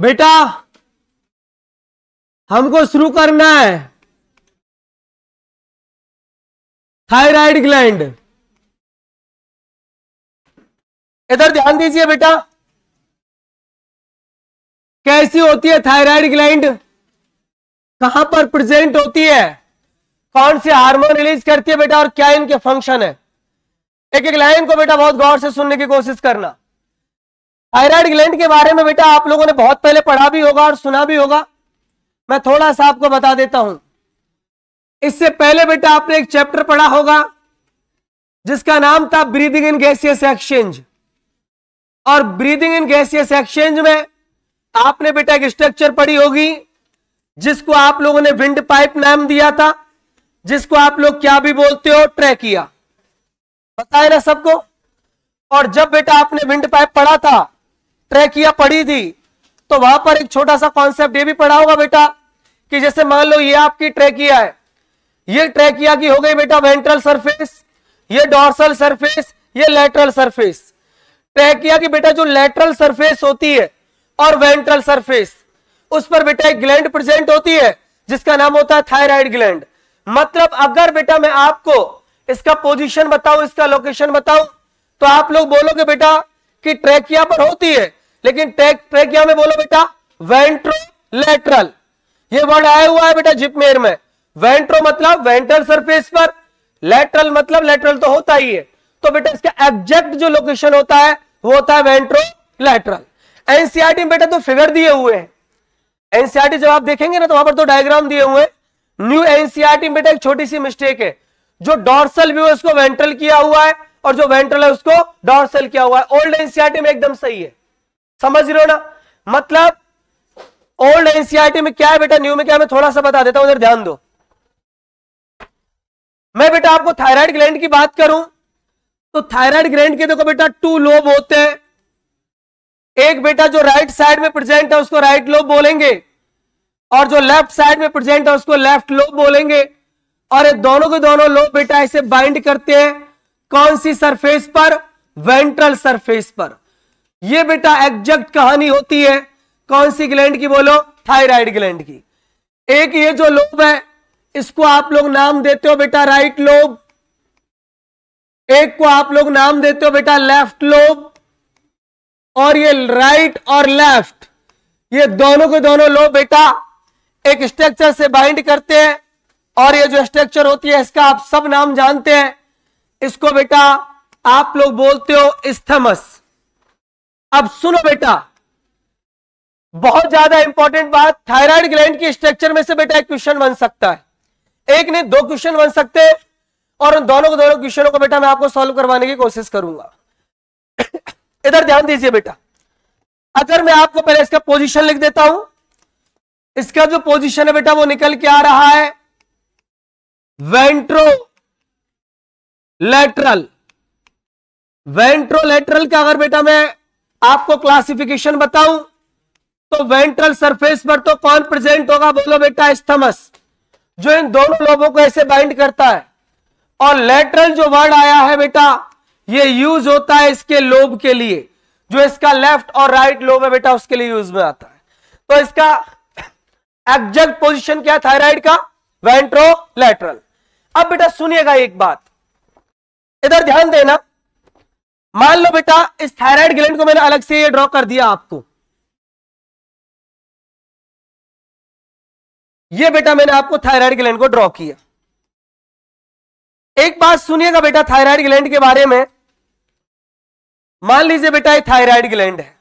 बेटा हमको शुरू करना है थायराइड ग्लैंड। इधर ध्यान दीजिए बेटा, कैसी होती है थायराइड ग्लैंड, कहां पर प्रेजेंट होती है, कौन से हार्मोन रिलीज करती है बेटा, और क्या इनके फंक्शन है। एक एक लाइन को बेटा बहुत गौर से सुनने की कोशिश करना। थायराइड ग्लैंड के बारे में बेटा आप लोगों ने बहुत पहले पढ़ा भी होगा और सुना भी होगा, मैं थोड़ा सा आपको बता देता हूं। इससे पहले बेटा आपने एक चैप्टर पढ़ा होगा जिसका नाम था ब्रीदिंग इन गैसियस एक्सचेंज, और ब्रीदिंग इन गैसियस एक्सचेंज में आपने बेटा एक स्ट्रक्चर पढ़ी होगी जिसको आप लोगों ने विंड पाइप नाम दिया था, जिसको आप लोग क्या भी बोलते हो, ट्रैकिया। पता है ना सबको। और जब बेटा आपने विंड पाइप पढ़ा था, ट्रैकिया पढ़ी थी, तो वहां पर एक छोटा सा कॉन्सेप्ट ये भी पढ़ा होगा बेटा कि जैसे मान लो ये आपकी ट्रैकिया है, ये ट्रैकिया की हो गई बेटा वेंट्रल सरफेस, ये डॉर्सल सरफेस, ये लेटरल सरफेस। ट्रैकिया की बेटा जो लेटरल सरफेस होती है और वेंट्रल सरफेस, उस पर बेटा एक ग्लैंड प्रेजेंट होती है जिसका नाम होता है थायराइड ग्लैंड। मतलब अगर बेटा मैं आपको इसका पोजीशन बताऊं, इसका लोकेशन बताऊं, तो आप लोग बोलोगे बेटा कि ट्रैकिया पर होती है, लेकिन ट्रैकिया में बोलो बेटा वेंट्रोलेटरल। ये वर्ड आया हुआ है बेटा जिपमेर में। वेंट्रो मतलब वेंट्रल सरफेस पर, लेटरल मतलब लेटरल तो होता ही है, तो बेटा इसका एग्जैक्ट जो लोकेशन होता है वो होता है वेंट्रोलेटरल। एनसीईआरटी में बेटा तो फिगर दिए हुए हैं, एनसीईआरटी जब आप देखेंगे ना तो वहां पर तो डायग्राम दिए हुए हैं। न्यू एनसीईआरटी में बेटा एक छोटी सी मिस्टेक है, जो डॉर्सल व्यू है उसको वेंट्रल किया हुआ है और जो वेंट्रल है उसको डॉर्सल किया हुआ है। ओल्ड एनसीईआरटी में एकदम सही है, समझ रहे हो ना। मतलब ओल्ड एनसीईआरटी में क्या है बेटा, न्यू में क्या है, मैं थोड़ा सा बता देता हूं, उधर ध्यान दो। मैं बेटा आपको थायराइड ग्लैंड की बात करूं तो थायराइड ग्लैंड के देखो बेटा 2 लोब होते हैं। एक बेटा जो राइट साइड में प्रेजेंट है उसको राइट लोब बोलेंगे, और जो लेफ्ट साइड में प्रेजेंट है उसको लेफ्ट लोब बोलेंगे। और ये दोनों के दोनों लोब बेटा ऐसे बाइंड करते हैं कौन सी सरफेस पर, वेंट्रल सरफेस पर। ये बेटा एग्जैक्ट कहानी होती है कौन सी ग्लैंड की, बोलो थायराइड ग्लैंड की। एक ये जो लोब है इसको आप लोग नाम देते हो बेटा राइट लोब, एक को आप लोग नाम देते हो बेटा लेफ्ट लोब, और ये राइट और लेफ्ट ये दोनों के दोनों लोब बेटा एक स्ट्रक्चर से बाइंड करते हैं, और ये जो स्ट्रक्चर होती है इसका आप सब नाम जानते हैं, इसको बेटा आप लोग बोलते हो इस्थमस। अब सुनो बेटा, बहुत ज्यादा इंपॉर्टेंट बात, थायराइड ग्लैंड की स्ट्रक्चर में से बेटा एक क्वेश्चन बन सकता है, एक नहीं 2 क्वेश्चन बन सकते हैं, और उन दोनों क्वेश्चनों को बेटा मैं आपको सॉल्व करवाने की कोशिश करूंगा। इधर ध्यान दीजिए बेटा, अगर मैं आपको पहले इसका पोजीशन लिख देता हूं, इसका जो पोजीशन है बेटा वो निकल के आ रहा है वेंट्रोलेटरल। वेंट्रोलेटरल का अगर बेटा मैं आपको क्लासिफिकेशन बताऊं तो वेंट्रल सरफेस पर तो कौन प्रेजेंट होगा, बोलो बेटा इस्थमस, जो इन दोनों लोबों को ऐसे बाइंड करता है। और लेटरल जो वर्ड आया है बेटा ये यूज होता है इसके लोब के लिए, जो इसका लेफ्ट और राइट लोब है बेटा उसके लिए यूज में आता है। तो इसका एग्जैक्ट पोजीशन क्या है थायराइड का, वेंट्रोलेटरल। अब बेटा सुनिएगा एक बात, इधर ध्यान देना। मान लो बेटा इस थायराइड ग्लैंड को मैंने अलग से ये ड्रॉ कर दिया आपको, ये बेटा मैंने आपको थायराइड ग्लैंड को ड्रॉ किया। एक बात सुनिएगा बेटा थायराइड ग्लैंड के बारे में, मान लीजिए बेटा ये थायराइड ग्लैंड है,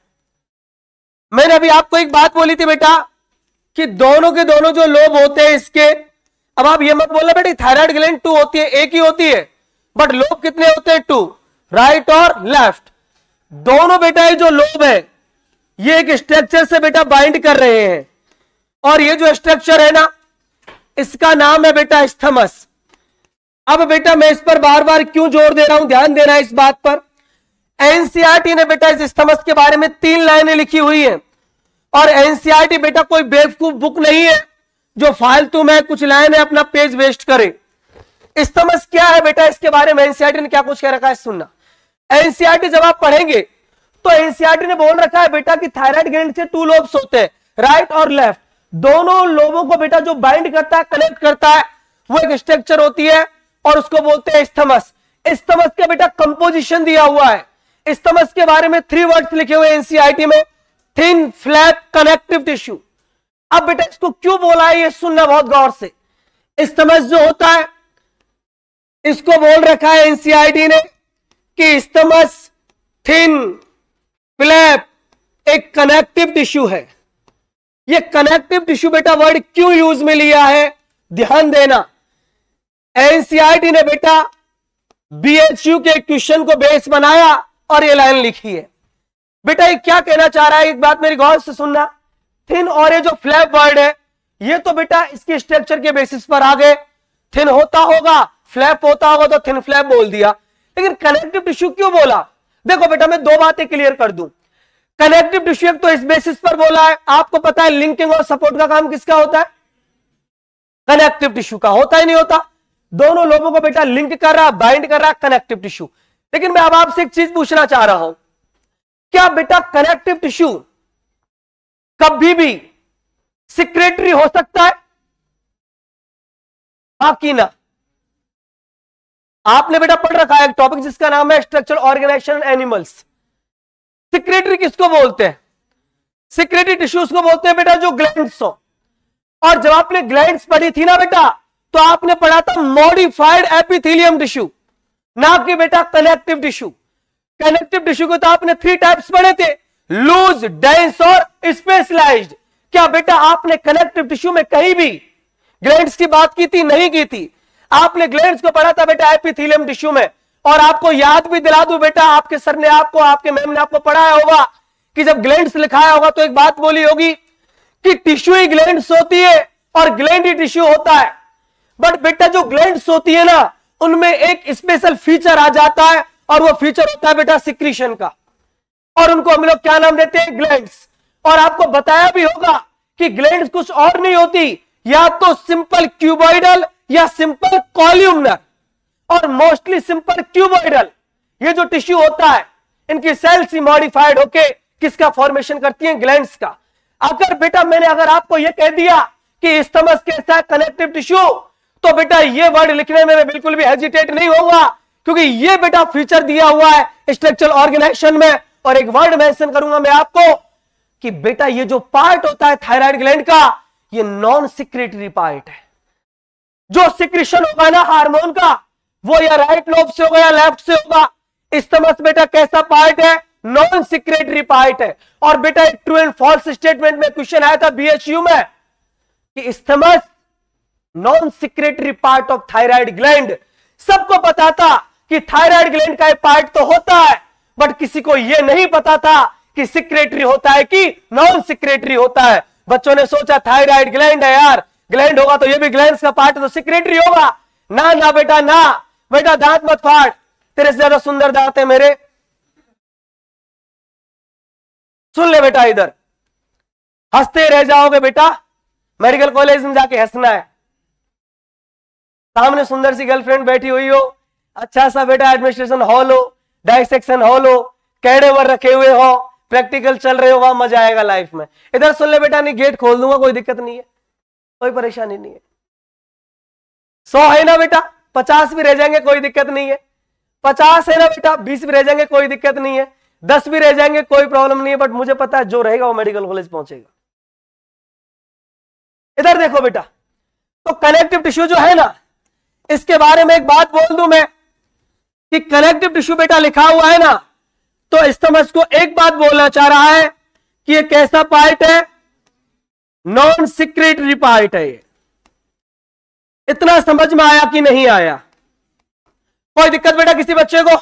मैंने अभी आपको एक बात बोली थी बेटा कि दोनों के दोनों जो लोब होते हैं इसके, अब आप ये मत बोलना बेटा थायराइड ग्लैंड 2 होती है, एक ही होती है, बट लोब कितने होते हैं 2, राइट और लेफ्ट। दोनों बेटा ये जो लोब है ये एक स्ट्रक्चर से बेटा बाइंड कर रहे हैं, और ये जो स्ट्रक्चर है ना इसका नाम है बेटा इस्थमस। अब बेटा मैं इस पर बार बार क्यों जोर दे रहा हूं, ध्यान देना इस बात पर। एनसीईआरटी ने बेटा इस इस्थमस के बारे में 3 लाइनें लिखी हुई हैं, और एनसीईआरटी बेटा कोई बेवकूफ बुक नहीं है जो फालतू में कुछ लाइनें अपना पेज वेस्ट करे। इस्थमस क्या है बेटा, इसके बारे में एनसीईआरटी ने क्या कुछ कह रखा है सुनना। एनसीईआरटी जब आप पढ़ेंगे तो एनसीईआरटी ने बोल रखा है बेटा कि थायराइड ग्लैंड से 2 लोब्स होते हैं, राइट और लेफ्ट। दोनों लोबों को बेटा जो बाइंड करता है, कनेक्ट करता है, वो एक स्ट्रक्चर होती है और उसको बोलते हैं इस्थमस। इस्थमस का बेटा कंपोजिशन दिया हुआ है। इस्थमस के बारे में 3 वर्ड्स लिखे हुए एनसीईआरटी में, थिन फ्लैट कनेक्टिव टिश्यू। अब बेटा इसको क्यों बोला है ये सुनना बहुत गौर से। इस्थमस जो होता है इसको बोल रखा है एनसीईआरटी ने कि इस्थमस थिन फ्लैप एक कनेक्टिव टिश्यू है। ये कनेक्टिव टिश्यू बेटा वर्ड क्यों यूज में लिया है, ध्यान देना। एनसीईआरटी ने बेटा बीएचयू के क्वेश्चन को बेस बनाया और ये लाइन लिखी है। बेटा ये क्या कहना चाह रहा है, एक बात मेरी गौर से सुनना। थिन और ये जो फ्लैप वर्ड है ये तो बेटा इसके स्ट्रक्चर के बेसिस पर आ गए। थिन होता होगा, फ्लैप होता होगा तो थिन फ्लैप बोल दिया, लेकिन कनेक्टिव टिश्यू क्यों बोला। देखो बेटा मैं 2 बातें क्लियर कर दूं। कनेक्टिव टिश्यू एक तो इस बेसिस पर बोला है, आपको पता है लिंकिंग और सपोर्ट का काम किसका होता है, कनेक्टिव टिश्यू का। होता ही नहीं होता, दोनों लोगों को बेटा लिंक कर रहा, बाइंड कर रहा कनेक्टिव टिश्यू। लेकिन मैं अब आपसे एक चीज पूछना चाह रहा हूं, क्या बेटा कनेक्टिव टिश्यू कभी भी सिक्रेटरी हो सकता है, हाँ कि ना। आपने बेटा पढ़ रखा है एक टॉपिक जिसका नाम है स्ट्रक्चरल ऑर्गेनाइजेशन एनिमल्स। सिक्रेटरी किसको बोलते हैं, सिक्रेटरी टिश्यूज को बोलते हैं बेटा जो ग्लैंड्स हो। और जब आपने ग्लैंड्स पढ़ी थी ना बेटा, तो आपने पढ़ा था मॉडिफाइड एपिथेलियम टिश्यू, ना कि बेटा कनेक्टिव टिश्यू। कनेक्टिव टिश्यू को तो आपने 3 टाइप्स पढ़े थे, लूज, डेंस और स्पेशलाइज्ड। क्या बेटा आपने कनेक्टिव टिश्यू में कहीं भी ग्लैंड्स की बात की थी, नहीं की थी। आपने ग्लैंड्स को पढ़ा था बेटा एपिथेलियम टिश्यू में। और आपको याद भी दिला दूं बेटा, आपके सर ने आपको, आपके मैम ने आपको पढ़ाया होगा कि जब ग्लैंड्स लिखाया होगा तो एक बात बोली होगी कि टिश्यू ही ग्लैंड्स होती है और ग्लैंड ही टिश्यू होता है। बट बेटा जो ग्लैंड्स होती है ना, उनमें एक स्पेशल फीचर आ जाता है और वो फीचर होता है बेटा सिक्रीशन का, और उनको हम लोग क्या नाम देते हैं, ग्लैंड्स। और आपको बताया भी होगा कि ग्लैंड्स कुछ और नहीं होती, या तो सिंपल क्यूबॉइडल या सिंपल कॉल्यूमनर, और मोस्टली सिंपल क्यूबॉइडल। ये जो टिश्यू होता है इनकी सेल्स ही मॉडिफाइड होके किसका फॉर्मेशन करती हैं, ग्लैंड्स का। अगर बेटा मैंने अगर आपको यह कह दिया कि इस्थमस कैसा है, कनेक्टिव टिश्यू, तो बेटा ये वर्ड लिखने में मैं बिल्कुल भी हेजिटेट नहीं होगा, क्योंकि ये बेटा फीचर दिया हुआ है स्ट्रक्चरल ऑर्गेनाइजेशन में। और एक वर्ड मेंशन करूंगा मैं आपको कि बेटा ये जो पार्ट होता है थायराइड ग्लैंड का, ये नॉन सिक्रेटरी पार्ट है। जो सिक्रीशन होगा ना हार्मोन का, वो या राइट लोब से होगा या लेफ्ट से होगा। इस्थमस बेटा कैसा पार्ट है, नॉन सिक्रेटरी पार्ट है। और बेटा एक ट्रू एंड फॉल्स स्टेटमेंट में क्वेश्चन आया था बीएचयू में कि isthmus non secretory part of thyroid gland. सबको पता था कि थायराइड ग्लैंड का एक पार्ट तो होता है, बट किसी को यह नहीं पता था कि सिक्रेटरी होता है कि नॉन सिक्रेटरी होता है। बच्चों ने सोचा थायराइड ग्लैंड है यार, ग्लैंड होगा तो ये भी ग्लैंड्स का पार्ट तो सिक्रेटरी होगा। ना ना बेटा ना, बेटा दांत मत फाड़, तेरे से ज्यादा सुंदर दांत है मेरे। सुन ले बेटा, इधर हंसते रह जाओगे बेटा, मेडिकल कॉलेज में जाके हंसना है। सामने सुंदर सी गर्लफ्रेंड बैठी हुई हो, अच्छा सा बेटा एडमिनिस्ट्रेशन हॉल हो, डाइसेक्शन हॉल हो, कैडेवर रखे हुए हो, प्रैक्टिकल चल रहे हो, वहां मजा आएगा लाइफ में। इधर सुन ले बेटा, नहीं गेट खोल दूंगा, कोई दिक्कत नहीं है, कोई परेशानी नहीं है। 100 है ना बेटा, 50 भी रह जाएंगे कोई दिक्कत नहीं है। 50 है ना बेटा, 20 भी रह जाएंगे कोई दिक्कत नहीं है। 10 भी रह जाएंगे कोई प्रॉब्लम नहीं है, बट मुझे पता है जो रहेगा वो मेडिकल कॉलेज पहुंचेगा। इधर देखो बेटा, तो कनेक्टिव टिश्यू जो है ना, इसके बारे में एक बात बोल दूं मैं कि कनेक्टिव टिश्यू बेटा लिखा हुआ है ना, तो इस्थमस को एक बात बोलना चाह रहा है कि ये कैसा पार्ट है, नॉन सिक्रेटरी पार्ट है। ये इतना समझ में आया कि नहीं आया, कोई दिक्कत बेटा किसी बच्चे को?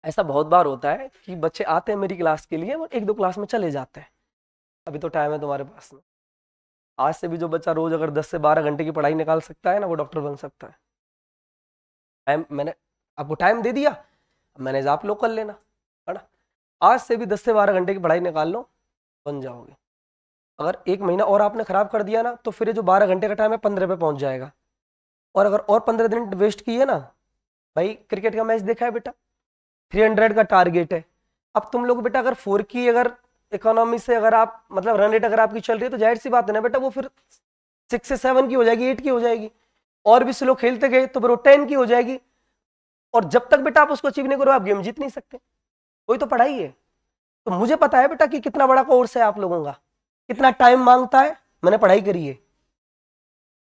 ऐसा बहुत बार होता है कि बच्चे आते हैं मेरी क्लास के लिए और 1-2 क्लास में चले जाते हैं। अभी तो टाइम है तुम्हारे पास में, आज से भी जो बच्चा रोज अगर 10 से 12 घंटे की पढ़ाई निकाल सकता है ना, वो डॉक्टर बन सकता है। मैंने आपको टाइम दे दिया, मैनेज आप लोग कर लेना, है ना। आज से भी 10 से 12 घंटे की पढ़ाई निकाल लो, बन जाओगे। अगर 1 महीना और आपने खराब कर दिया ना, तो फिर ये जो 12 घंटे का टाइम है 15 पे पहुंच जाएगा। और अगर और 15 दिन वेस्ट किए ना, भाई क्रिकेट का मैच देखा है बेटा, 300 का टारगेट है, अब तुम लोग बेटा अगर 4 की अगर इकोनॉमी से अगर आप मतलब रन रेट अगर आपकी चल रही है तो जाहिर सी बात है ना बेटा, वो फिर 6 से 7 की हो जाएगी, 8 की हो जाएगी, और भी स्लो खेलते गए तो फिर वो 10 की हो जाएगी। और जब तक बेटा आप उसको अचीव नहीं करो आप गेम जीत नहीं सकते। वही तो पढ़ाई है। तो मुझे पता है बेटा कि कितना बड़ा कोर्स है आप लोगों का, कितना टाइम मांगता है, मैंने पढ़ाई करी है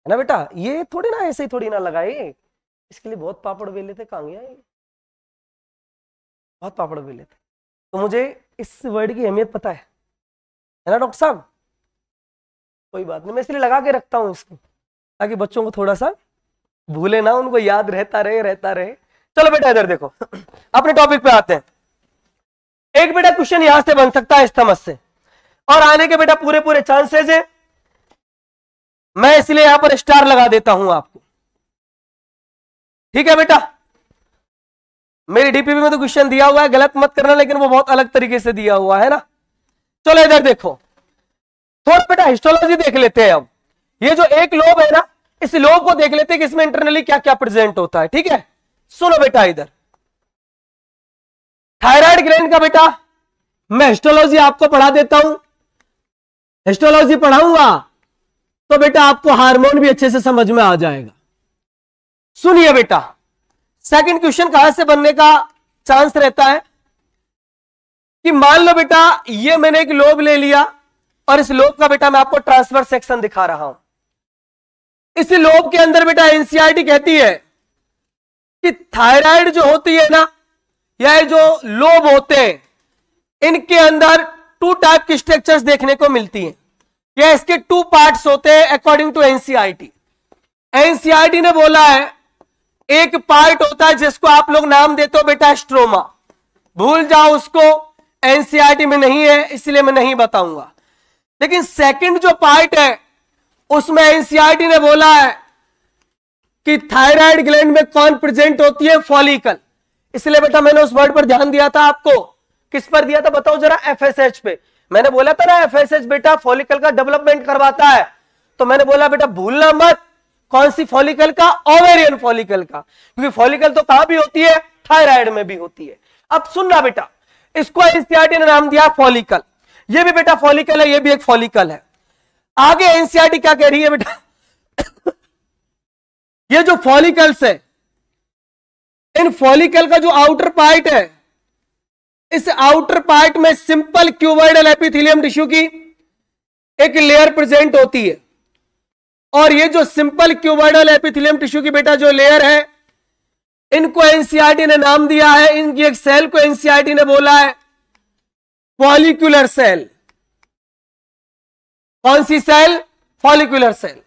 ना बेटा। ये थोड़ी ना ऐसे ही थोड़ी ना लगाए, इसके लिए बहुत पापड़ बेले थे, कहाँ गया ये, बहुत पापड़ बेले थे। तो मुझे इस वर्ड की अहमियत पता है ना डॉक्टर साहब। कोई बात नहीं, मैं इसलिए लगा के रखता हूं इसको ताकि बच्चों को थोड़ा सा भूले ना, उनको याद रहता रहे। चलो बेटा इधर देखो, अपने टॉपिक पे आते हैं। एक बेटा क्वेश्चन यहां से बन सकता है इस्तमस से, और आने के बेटा पूरे चांसेस है। मैं इसलिए यहां पर स्टार लगा देता हूं आपको, ठीक है बेटा। मेरी डीपीपी में तो क्वेश्चन दिया हुआ है, गलत मत करना, लेकिन वो बहुत अलग तरीके से दिया हुआ है ना। चलो इधर देखो, थोड़ा बेटा हिस्टोलॉजी देख लेते हैं। अब ये जो एक लोब है ना, इस लोब को देख लेते हैं कि इसमें इंटरनली क्या क्या प्रेजेंट होता है, ठीक है। सुनो बेटा, इधर थायराइड ग्लैंड का बेटा मैं हिस्टोलॉजी आपको पढ़ा देता हूं। हिस्टोलॉजी पढ़ाऊंगा तो बेटा आपको हार्मोन भी अच्छे से समझ में आ जाएगा। सुनिए बेटा, सेकंड क्वेश्चन कहां से बनने का चांस रहता है कि मान लो बेटा ये मैंने एक लोब ले लिया, और इस लोब का बेटा मैं आपको ट्रांसफर सेक्शन दिखा रहा हूं। इस लोब के अंदर बेटा एनसीईआरटी कहती है कि थायराइड जो होती है ना, या जो लोब होते हैं, इनके अंदर 2 टाइप की स्ट्रक्चर्स देखने को मिलती हैं, या इसके 2 पार्ट्स होते हैं अकॉर्डिंग टू एनसीईआरटी। एनसीईआरटी ने बोला है एक पार्ट होता है जिसको आप लोग नाम देते हो बेटा स्ट्रोमा, भूल जाओ उसको, एनसीईआरटी में नहीं है इसलिए मैं नहीं बताऊंगा। लेकिन सेकंड जो पार्ट है उसमें एनसीईआरटी ने बोला है कि थायराइड ग्लैंड में कौन प्रेजेंट होती है, फॉलिकल। इसलिए बेटा मैंने उस वर्ड पर ध्यान दिया था आपको, किस पर दिया था बताओ जरा, एफएसएच पे। मैंने बोला था ना एफएसएच बेटा फॉलिकल का डेवलपमेंट करवाता है, तो मैंने बोला बेटा भूलना मत, कौन सी फॉलिकल का, ओवेरियन फॉलिकल का, क्योंकि फॉलिकल तो कहां भी होती है, थायराइड में भी होती है। अब सुनना बेटा, इसको एनसीईआरटी ने नाम दिया फॉलिकल, ये भी बेटा फॉलिकल है, ये भी एक फॉलिकल है। आगे एनसीईआरटी क्या कह रही है बेटा ये जो फॉलिकल्स है, इन फॉलिकल का जो आउटर पार्ट है, इस आउटर पार्ट में सिंपल क्यूबॉइडल एपिथेलियम टिश्यू की एक लेयर प्रेजेंट होती है। और ये जो सिंपल क्यूबॉइडल एपिथेलियम टिश्यू की बेटा जो लेयर है, इनको एनसीईआरटी ने नाम दिया है, इनकी एक सेल को एनसीईआरटी ने बोला है फॉलिकुलर सेल। कौन सी सेल, फॉलिकुलर सेल।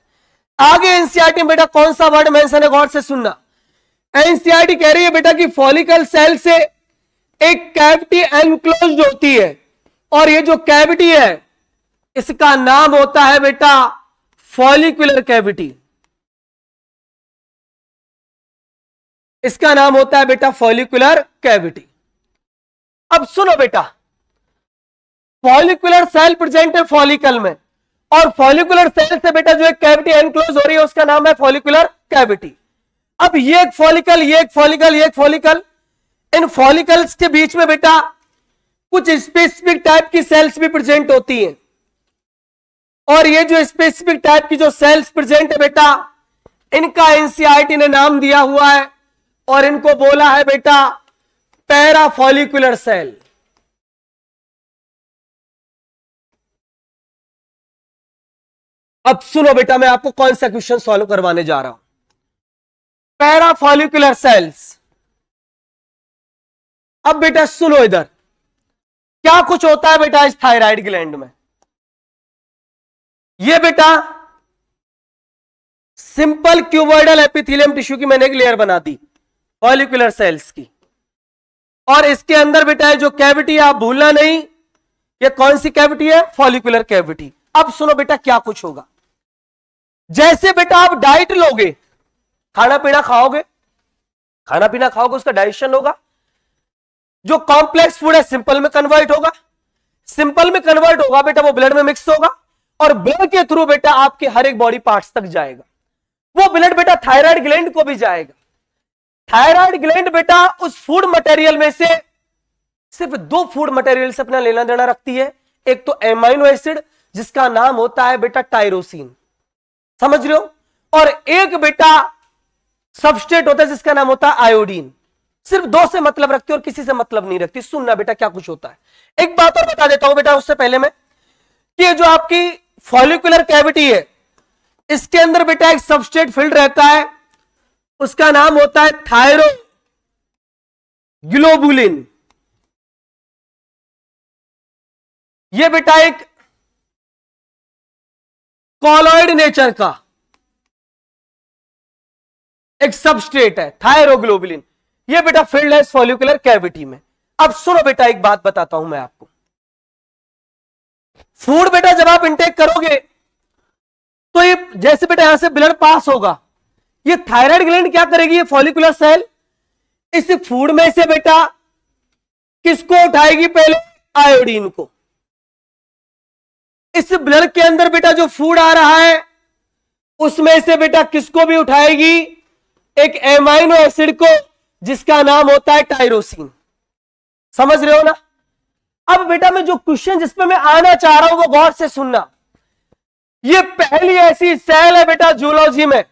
आगे एनसीईआरटी में बेटा कौन सा वर्ड मेंशन है, गौर से सुनना। एनसीईआरटी कह रही है बेटा कि फॉलिकल सेल से एक कैविटी एनक्लोज्ड होती है, और ये जो कैविटी है इसका नाम होता है बेटा फॉलिकुलर कैविटी। इसका नाम होता है बेटा फॉलिकुलर कैविटी। अब सुनो बेटा, फॉलिकुलर सेल प्रेजेंट है फॉलिकल में, और फॉलिकुलर सेल से बेटा जो एक कैविटी एनक्लोज हो रही है उसका नाम है फॉलिकुलर कैविटी। अब ये एक फॉलिकल, ये एक फॉलिकल, ये एक फॉलिकल, इन फॉलिकल्स के बीच में बेटा कुछ स्पेसिफिक टाइप की सेल्स भी प्रेजेंट होती हैं, और ये जो स्पेसिफिक टाइप की जो सेल्स प्रेजेंट है बेटा, इनका एनसीईआरटी ने नाम दिया हुआ है, और इनको बोला है बेटा पैराफॉलिकुलर सेल। अब सुनो बेटा, मैं आपको कौन सा क्वेश्चन सॉल्व करवाने जा रहा हूं। Parafollicular cells. अब बेटा सुनो इधर, क्या कुछ होता है बेटा इस थायराइड ग्लैंड में। ये बेटा सिंपल क्यूबॉइडल एपिथेलियम टिश्यू की मैंने एक लेयर बना दी फॉलिकुलर सेल्स की, और इसके अंदर बेटा जो कैविटी आप भूलना नहीं, ये कौन सी कैविटी है, फॉलिकुलर कैविटी। अब सुनो बेटा क्या कुछ होगा। जैसे बेटा आप डाइट लोगे, खाना पीना खाओगे, खाना पीना खाओगे, उसका डाइजेशन होगा, जो कॉम्प्लेक्स फूड है सिंपल में कन्वर्ट होगा, सिंपल में कन्वर्ट होगा बेटा वो ब्लड में मिक्स होगा, और ब्लड के थ्रू बेटा आपके हर एक बॉडी पार्ट्स तक जाएगा। वो ब्लड बेटा थायराइड ग्लैंड को भी जाएगा। थायराइड ग्लैंड बेटा उस फूड मटेरियल में से सिर्फ दो फूड मटेरियल से अपना लेना देना रखती है, एक तो एमाइनो एसिड जिसका नाम होता है बेटा टायरोसिन, समझ रहे हो, और एक बेटा सबस्ट्रेट होता है जिसका नाम होता है आयोडीन। सिर्फ दो से मतलब रखती है और किसी से मतलब नहीं रखती। सुनना बेटा क्या कुछ होता है। एक बात और बता देता हूं बेटा उससे पहले में, कि जो आपकी फॉलिकुलर कैविटी है इसके अंदर बेटा एक सबस्ट्रेट फील्ड रहता है, उसका नाम होता है थायरोग्लोबुलिन। ये बेटा एक कॉलॉइड नेचर का एक सबस्ट्रेट है थायरोग्लोबुलिन। ये बेटा फील्ड है फॉलिकुलर कैविटी में। अब सुनो बेटा एक बात बताता हूं मैं आपको। फूड बेटा जब आप इंटेक करोगे तो ये जैसे बेटा यहां से ब्लड पास होगा, ये थायराइड ग्लैंड क्या करेगी, ये फॉलिकुलर सेल इस फूड में से बेटा किसको उठाएगी, पहले आयोडीन को। इस ब्लड के अंदर बेटा जो फूड आ रहा है उसमें से बेटा किसको भी उठाएगी, एक एमाइनो एसिड को जिसका नाम होता है टायरोसिन। समझ रहे हो ना। अब बेटा मैं जो क्वेश्चन जिसपे मैं आना चाह रहा हूं वो गौर से सुनना। ये पहली ऐसी सेल है बेटा जूलॉजी में,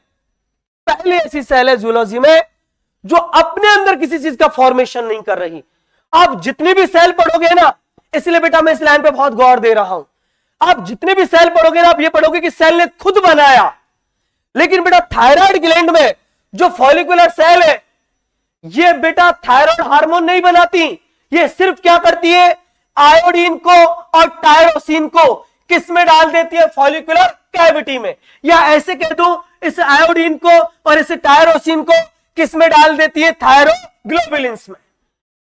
पहली ऐसी सेल है जूलॉजी में जो अपने अंदर किसी चीज का फॉर्मेशन नहीं कर रही। आप जितनी भी सेल पढ़ोगे ना, इसलिए बेटा मैं इस लाइन पे बहुत गौर दे रहा हूं, आप जितने भी सेल पढ़ोगे ना आप ये पढ़ोगे कि सेल ने खुद बनाया। लेकिन बेटा थायराइड ग्लैंड में जो फॉलिकुलर सेल है ये बेटा थायराइड हार्मोन नहीं बनाती, ये सिर्फ क्या करती है, आयोडीन को और टायरोसिन को किस में डाल देती है, फॉलिकुलर कैविटी में। या ऐसे कह दूं, इस आयोडीन को और इस टायरोसिन को किस में डाल देती है, थायरोग्लोबुलिन्स में।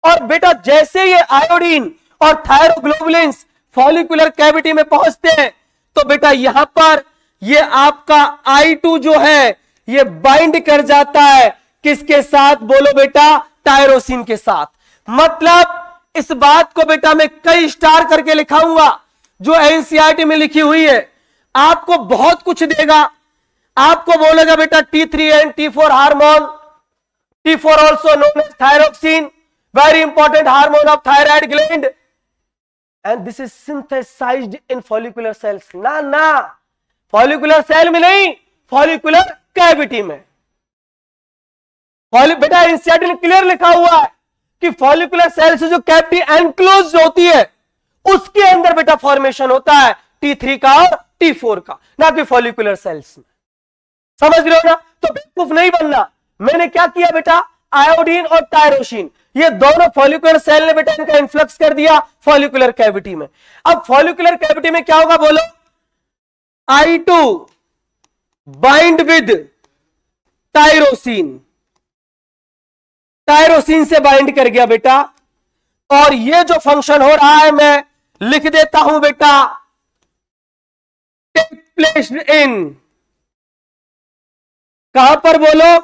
और बेटा जैसे ये आयोडीन और थायरोग्लोबुलिन्स फॉलिकुलर कैविटी में पहुंचते हैं तो बेटा यहां पर ये आपका I2 जो है ये बाइंड कर जाता है किसके साथ, बोलो बेटा, टायरोसिन के साथ। मतलब इस बात को बेटा मैं कई स्टार करके लिखाऊंगा जो एनसीईआरटी में लिखी हुई है, आपको बहुत कुछ देगा। आपको बोलेगा बेटा T3 and T4 hormone, T4 also known as thyroxine, very important hormone of thyroid gland, and this is synthesized in follicular cells। ना फॉलिकुलर सेल में नहीं, फॉलिकुलर कैविटी में। बेटा एनसीईआरटी ने क्लियर लिखा हुआ है कि फॉलिकुलर सेल से जो कैविटी एनक्लोज होती है उसके अंदर बेटा फॉर्मेशन होता है T3 का और T4 का, ना कि फॉलिकुलर सेल्स में। समझ रहे हो ना। तो बेवकूफ नहीं बनना। मैंने क्या किया बेटा, आयोडीन और टायरोसिन ये दोनों फॉलिकुलर सेल ने बेटा इनका इन्फ्लक्स कर दिया फॉलिकुलर कैविटी में। अब फॉलिकुलर कैविटी में क्या होगा, बोलो, I2 bind with tyrosine, tyrosine से बाइंड कर गया बेटा। और ये जो फंक्शन हो रहा है मैं लिख देता हूं बेटा, टेक प्लेस इन, कहां पर बोलो,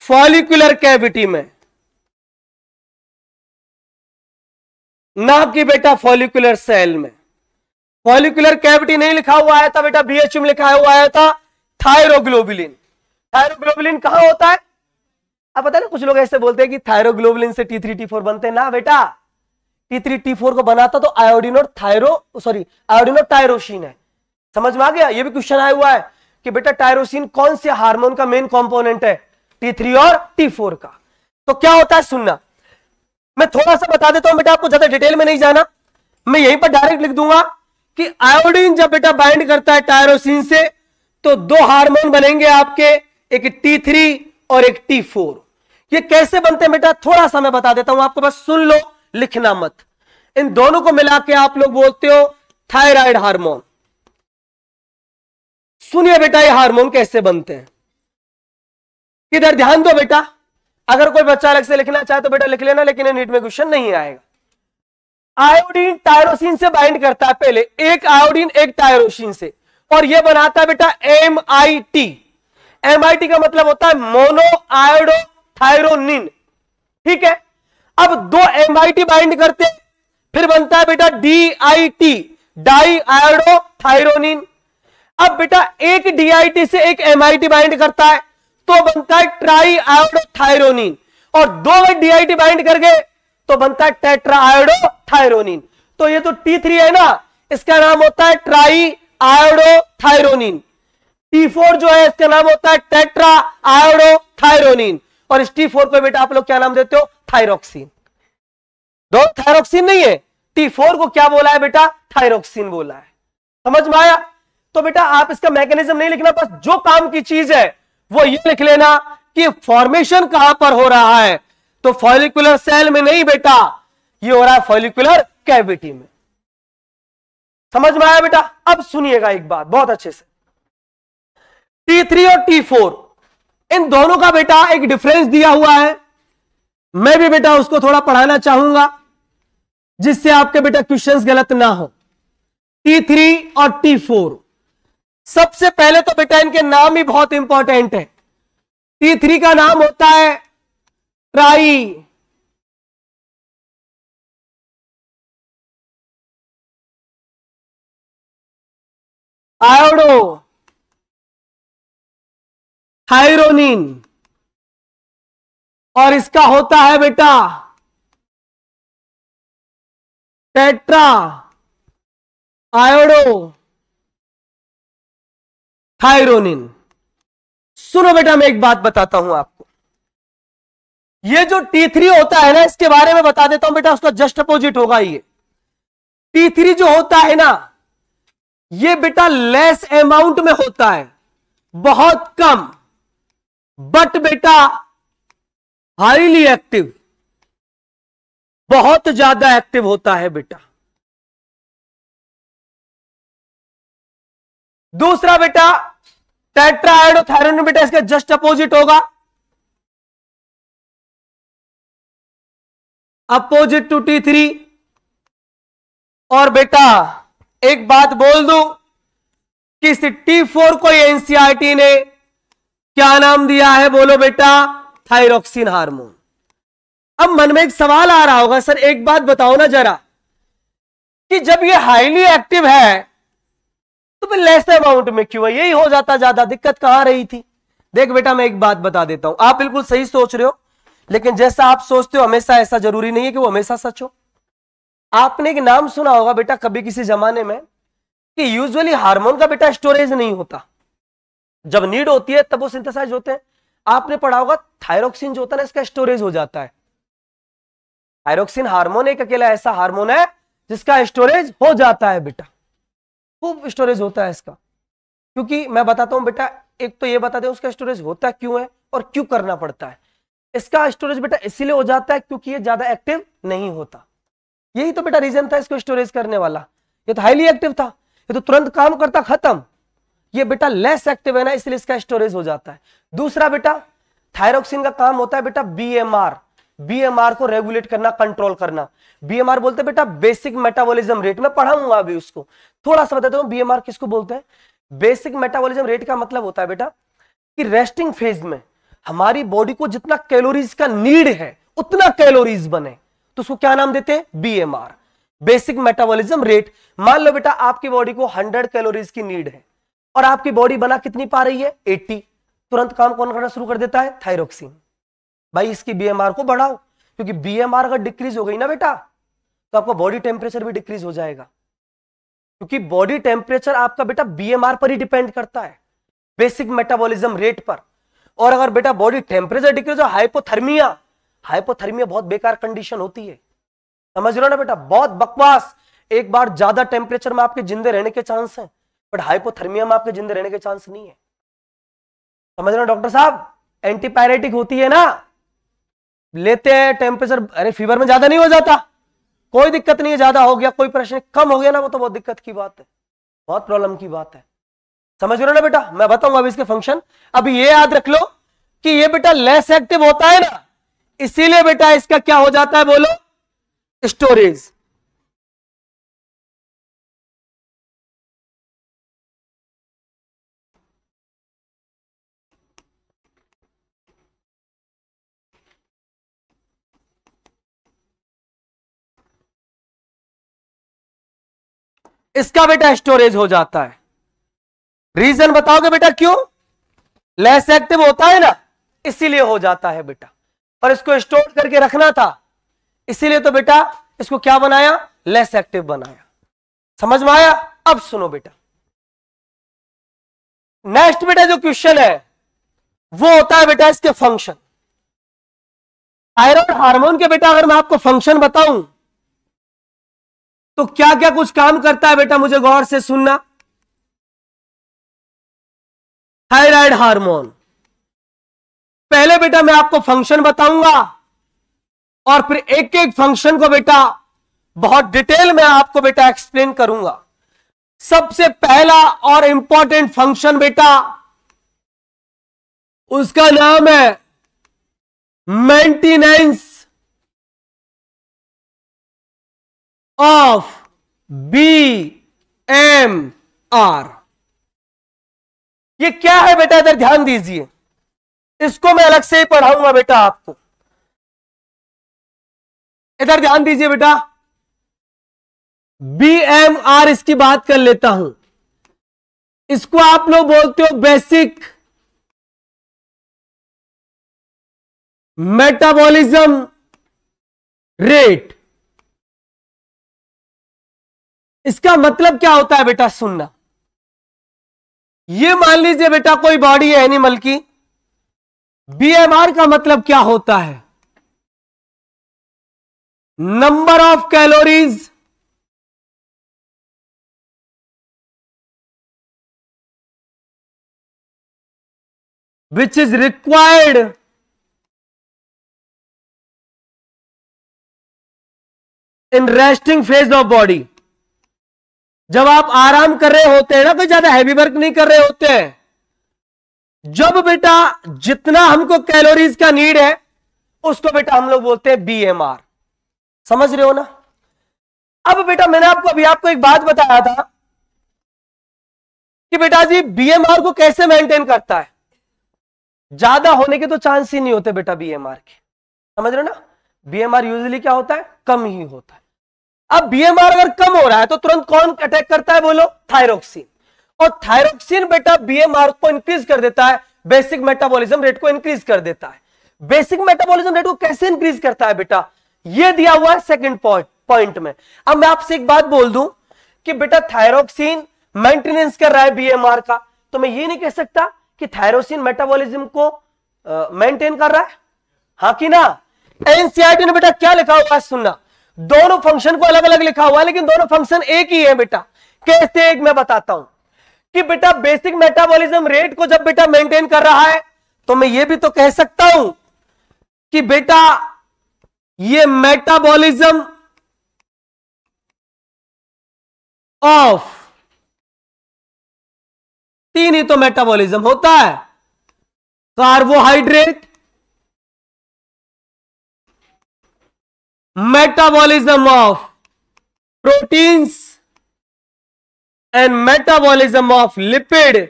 फॉलिकुलर कैविटी में, ना कि बेटा फॉलिकुलर सेल में। फॉलिकुलर कैविटी नहीं लिखा हुआ आया था बेटा, BH में लिखा हुआ आया था थायरोग्लोबुलिन। थायरोग्लोबुलिन कहां होता है, अब पता है ना, कुछ लोग ऐसे बोलते हैं कि थायरोग्लोबुलिन से T3 T4 बनते हैं। ना बेटा, T3 T4 को बनाता तो आयोडीन और आयोडीन और टायरोसिन है। समझ में आ गया। ये भी क्वेश्चन आया हुआ है कि बेटा टायरोसिन कौन से हार्मोन का मेन कंपोनेंट है, T3 और T4 का। तो क्या होता है सुनना, मैं थोड़ा सा बता देता हूं बेटा, आपको ज्यादा डिटेल में नहीं जाना, मैं यहीं पर डायरेक्ट लिख दूंगा कि आयोडीन जब बेटा बाइंड करता है टायरोसिन से तो दो हार्मोन बनेंगे आपके, एक T3 और एक T4। ये कैसे बनते हैं बेटा, थोड़ा सा मैं बता देता हूं आपको, बस सुन लो, लिखना मत। इन दोनों को मिला के आप लोग बोलते हो थायराइड हार्मोन। सुनिए बेटा ये हार्मोन कैसे बनते हैं, इधर ध्यान दो बेटा। अगर कोई बच्चा अलग से लिखना चाहे तो बेटा लिख लेना, लेकिन नीट में क्वेश्चन नहीं आएगा। आयोडीन टायरोसिन से बाइंड करता है, पहले एक आयोडीन एक टायरोसिन से, और यह बनाता है बेटा MIT। MIT का मतलब होता है मोनो आयोडो थायरोनिन। ठीक है, अब दो MIT बाइंड करते फिर बनता है बेटा DIT, डाई आयोडो थायरोनिन। अब बेटा एक DIT से एक MIT बाइंड करता है तो बनता है ट्राई आयोडो थायरोनिन, और दो DIT बाइंड करके तो बनता है टेट्रा आयोडोथायरोनिन। तो ये तो T3 है ना, इसका नाम होता है ट्राई आयोडोथायरोनिन। T4 जो है इसका नाम होता है टेट्रा आयोडोथायरोनिन। और इस T4 को बेटा आप लोग क्या नाम देते हो? थायरोक्सिन। दो थायरोक्सिन नहीं है, T4 को क्या बोला है बेटा? थायरोक्सिन बोला है। समझ में आया? तो बेटा आप इसका मैकेनिज्म नहीं लिखना, बस जो काम की चीज है वो ये लिख लेना कि फॉर्मेशन कहां पर हो रहा है। तो फॉलिकुलर सेल में नहीं बेटा, ये हो रहा है फॉलिकुलर कैविटी में। समझ में आया बेटा? अब सुनिएगा एक बात बहुत अच्छे से, T3 और T4 इन दोनों का बेटा एक डिफरेंस दिया हुआ है। मैं भी बेटा उसको थोड़ा पढ़ाना चाहूंगा जिससे आपके बेटा क्वेश्चंस गलत ना हो। T3 और T4, सबसे पहले तो बेटा इनके नाम ही बहुत इंपॉर्टेंट है। T3 का नाम होता है ट्राई आयोडो थायरोनिन, और इसका होता है बेटा टेट्रा आयोडो थायरोनिन। सुनो बेटा मैं एक बात बताता हूं आपको, ये जो T3 होता है ना, इसके बारे में बता देता हूं बेटा, उसका जस्ट अपोजिट होगा। ये T3 जो होता है ना, ये बेटा लेस अमाउंट में होता है, बहुत कम, बट बेटा हाईली एक्टिव, बहुत ज्यादा एक्टिव होता है बेटा। दूसरा बेटा टेट्रा आयोडोथायरोनिन, बेटा इसका जस्ट अपोजिट होगा, अपोजिट टू T3। और बेटा एक बात बोल दूं कि इस T4 को एनसीईआरटी ने क्या नाम दिया है? बोलो बेटा, थायरोक्सिन हार्मोन। अब मन में एक सवाल आ रहा होगा, सर एक बात बताओ ना जरा, कि जब ये हाईली एक्टिव है तो फिर लेस अमाउंट में क्यों है? यही हो जाता, ज्यादा दिक्कत कहां रही थी? देख बेटा मैं एक बात बता देता हूं, आप बिल्कुल सही सोच रहे हो, लेकिन जैसा आप सोचते हो हमेशा ऐसा जरूरी नहीं है कि वो हमेशा सच हो। आपने एक नाम सुना होगा बेटा कभी किसी जमाने में कि यूजुअली हार्मोन का बेटा स्टोरेज नहीं होता, जब नीड होती है तब वो सिंथेसाइज होते हैं। आपने पढ़ा होगा थायरोक्सिन जो होता है ना, इसका स्टोरेज हो जाता है। थायरोक्सिन हार्मोन एक अकेला ऐसा हार्मोन है जिसका स्टोरेज हो जाता है बेटा, खूब स्टोरेज होता है इसका। क्योंकि मैं बताता हूं बेटा, एक तो ये बता दें उसका स्टोरेज होता क्यों है और क्यों करना पड़ता है। इसका स्टोरेज बेटा इसीलिए हो जाता है क्योंकि ये ज्यादा एक्टिव नहीं होता, यही तो बेटा रीजन था इसको स्टोरेज करने वाला। ये तो हाईली एक्टिव था, ये तो तुरंत काम करता, खत्म। ये बेटा लेस एक्टिव है ना, इसलिए इसका स्टोरेज हो जाता है। दूसरा बेटा थायरोक्सिन का काम होता है बेटा बीएमआर, बीएमआर को रेगुलेट करना, कंट्रोल करना। बीएमआर बोलते हैं बेटा बेसिक मेटाबॉलिज्म रेट, मैं पढ़ाऊंगा अभी उसको, थोड़ा सा बताता हूं बीएमआर किसको बोलते हैं। बेसिक मेटाबॉलिज्म रेट का मतलब होता है बेटा कि रेस्टिंग फेज में हमारी बॉडी को जितना कैलोरीज का नीड है उतना कैलोरीज बने, तो उसको क्या नाम देते हैं? BMR, basic metabolism rate. मान लो बेटा आपकी बॉडी को 100 कैलोरीज की नीड है और आपकी बॉडी बना कितनी पा रही है? 80। तुरंत काम कौन करना शुरू कर देता है? थायरोक्सिन। भाई इसकी बीएमआर को बढ़ाओ, क्योंकि बीएमआर अगर डिक्रीज हो गई ना बेटा तो आपका बॉडी टेम्परेचर भी डिक्रीज हो जाएगा, क्योंकि बॉडी टेम्परेचर आपका बेटा बीएमआर पर ही डिपेंड करता है, बेसिक मेटाबॉलिज्म रेट पर। और अगर बेटा बॉडी टेम्परेचर डिक्रीज हो, हाइपोथर्मिया, हाइपोथर्मिया बहुत बेकार कंडीशन होती है, समझ रहे हो ना बेटा, बहुत बकवास। एक बार ज्यादा टेम्परेचर में आपके जिंदे रहने के चांस हैं, बट हाइपोथर्मिया में आपके जिंदे रहने के चांस नहीं है, समझ रहे हो डॉक्टर साहब। एंटीपायरेटिक होती है ना, लेते हैं टेम्परेचर, अरे फीवर में ज्यादा नहीं हो जाता, कोई दिक्कत नहीं है, ज्यादा हो गया कोई प्रश्न, कम हो गया ना वो तो बहुत दिक्कत की बात है, बहुत प्रॉब्लम की बात है, समझ रहे हो ना बेटा। मैं बताऊंगा अभी इसके फंक्शन। अभी ये याद रख लो कि ये बेटा लेस एक्टिव होता है ना, इसीलिए बेटा इसका क्या हो जाता है? बोलो, स्टोरेज। इसका बेटा स्टोरेज हो जाता है। रीजन बताओगे बेटा क्यों? लेस एक्टिव होता है ना, इसीलिए हो जाता है बेटा। और इसको स्टोर करके रखना था, इसीलिए तो बेटा इसको क्या बनाया, लेस एक्टिव बनाया। समझ में आया? अब सुनो बेटा, नेक्स्ट बेटा जो क्वेश्चन है वो होता है बेटा इसके फंक्शन। थायराइड हार्मोन के बेटा अगर मैं आपको फंक्शन बताऊं तो क्या क्या कुछ काम करता है बेटा, मुझे गौर से सुनना। थायराइड हार्मोन, पहले बेटा मैं आपको फंक्शन बताऊंगा और फिर एक एक फंक्शन को बेटा बहुत डिटेल में आपको बेटा एक्सप्लेन करूंगा। सबसे पहला और इंपॉर्टेंट फंक्शन बेटा उसका नाम है मेंटेनेंस ऑफ BMR। ये क्या है बेटा, इधर ध्यान दीजिए, इसको मैं अलग से ही पढ़ाऊंगा बेटा आपको। इधर ध्यान दीजिए बेटा, BMR इसकी बात कर लेता हूं। इसको आप लोग बोलते हो बेसिक मेटाबॉलिज्म रेट। इसका मतलब क्या होता है बेटा, सुनना। ये मान लीजिए बेटा कोई बॉडी है एनिमल की, BMR का मतलब क्या होता है, number of calories which is required in resting phase of body। जब आप आराम कर रहे होते हैं ना, कोई ज्यादा हैवी वर्क नहीं कर रहे होते हैं, जब बेटा जितना हमको कैलोरीज का नीड है उसको बेटा हम लोग बोलते हैं BMR। समझ रहे हो ना? अब बेटा मैंने आपको एक बात बताया था कि बेटा जी BMR को कैसे मेंटेन करता है। ज्यादा होने के तो चांस ही नहीं होते बेटा BMR के, समझ रहे हो ना? BMR यूजुअली क्या होता है, कम ही होता है। अब BMR अगर कम हो रहा है तो तुरंत कौन अटैक करता है, बोलो, थायरोक्सिन। और थायरोक्सिन बेटा BMR को इंक्रीज कर देता है, बेसिक मेटाबॉलिज्म रेट को इंक्रीज कर देता है। बेसिक मेटाबॉलिज्म रेट को कैसे इंक्रीज करता है बेटा, ये दिया हुआ है सेकंड पॉइंट में। अब मैं आपसे एक बात बोल दूं कि बेटा थायरोक्सिन मेंटेनेंस कर रहा है BMR का, तो मैं ये नहीं कह सकता कि थायरोसिन मेटाबॉलिज्म को मेंटेन कर रहा है, हाँ कि ना? एनसीईआरटी ने बेटा क्या लिखा हुआ है, सुनना। दोनों फंक्शन को अलग अलग लिखा हुआ है लेकिन दोनों फंक्शन एक ही है बेटा। कैसे एक मैं बताता हूं कि बेटा बेसिक मेटाबॉलिज्म रेट को जब बेटा मेंटेन कर रहा है तो मैं ये भी तो कह सकता हूं कि बेटा ये मेटाबॉलिज्म ऑफ, तीन ही तो मेटाबॉलिज्म होता है, carbohydrate, metabolism of proteins and metabolism of lipid,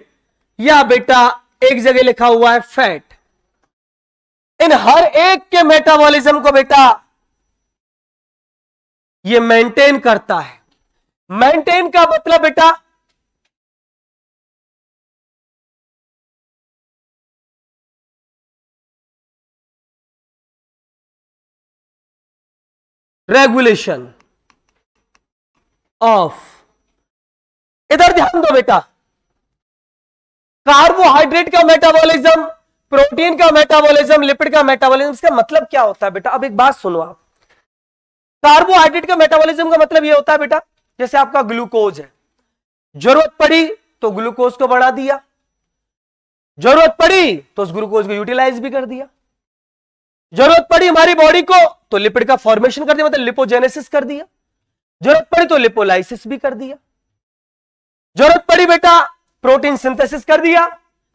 या बेटा एक जगह लिखा हुआ है फैट। इन हर एक के मेटाबॉलिज्म को बेटा ये मेंटेन करता है। मेंटेन का मतलब बेटा रेगुलेशन ऑफ। इधर ध्यान दो बेटा, कार्बोहाइड्रेट का मेटाबॉलिज्म, प्रोटीन का मेटाबॉलिज्म, लिपिड का मेटाबॉलिज्म, इसका मतलब क्या होता है बेटा? अब एक बात सुनो आप, कार्बोहाइड्रेट का मेटाबॉलिज्म का मतलब यह होता है बेटा, जैसे आपका ग्लूकोज है, जरूरत पड़ी तो ग्लूकोज को बढ़ा दिया, जरूरत पड़ी तो उस ग्लूकोज को यूटिलाइज भी कर दिया, जरूरत पड़ी हमारी बॉडी को तो लिपिड का फॉर्मेशन कर दिया, मतलब लिपोजेनेसिस कर दिया, जरूरत पड़ी तो लिपोलाइसिस भी कर दिया, जरूरत पड़ी बेटा प्रोटीन सिंथेसिस कर दिया,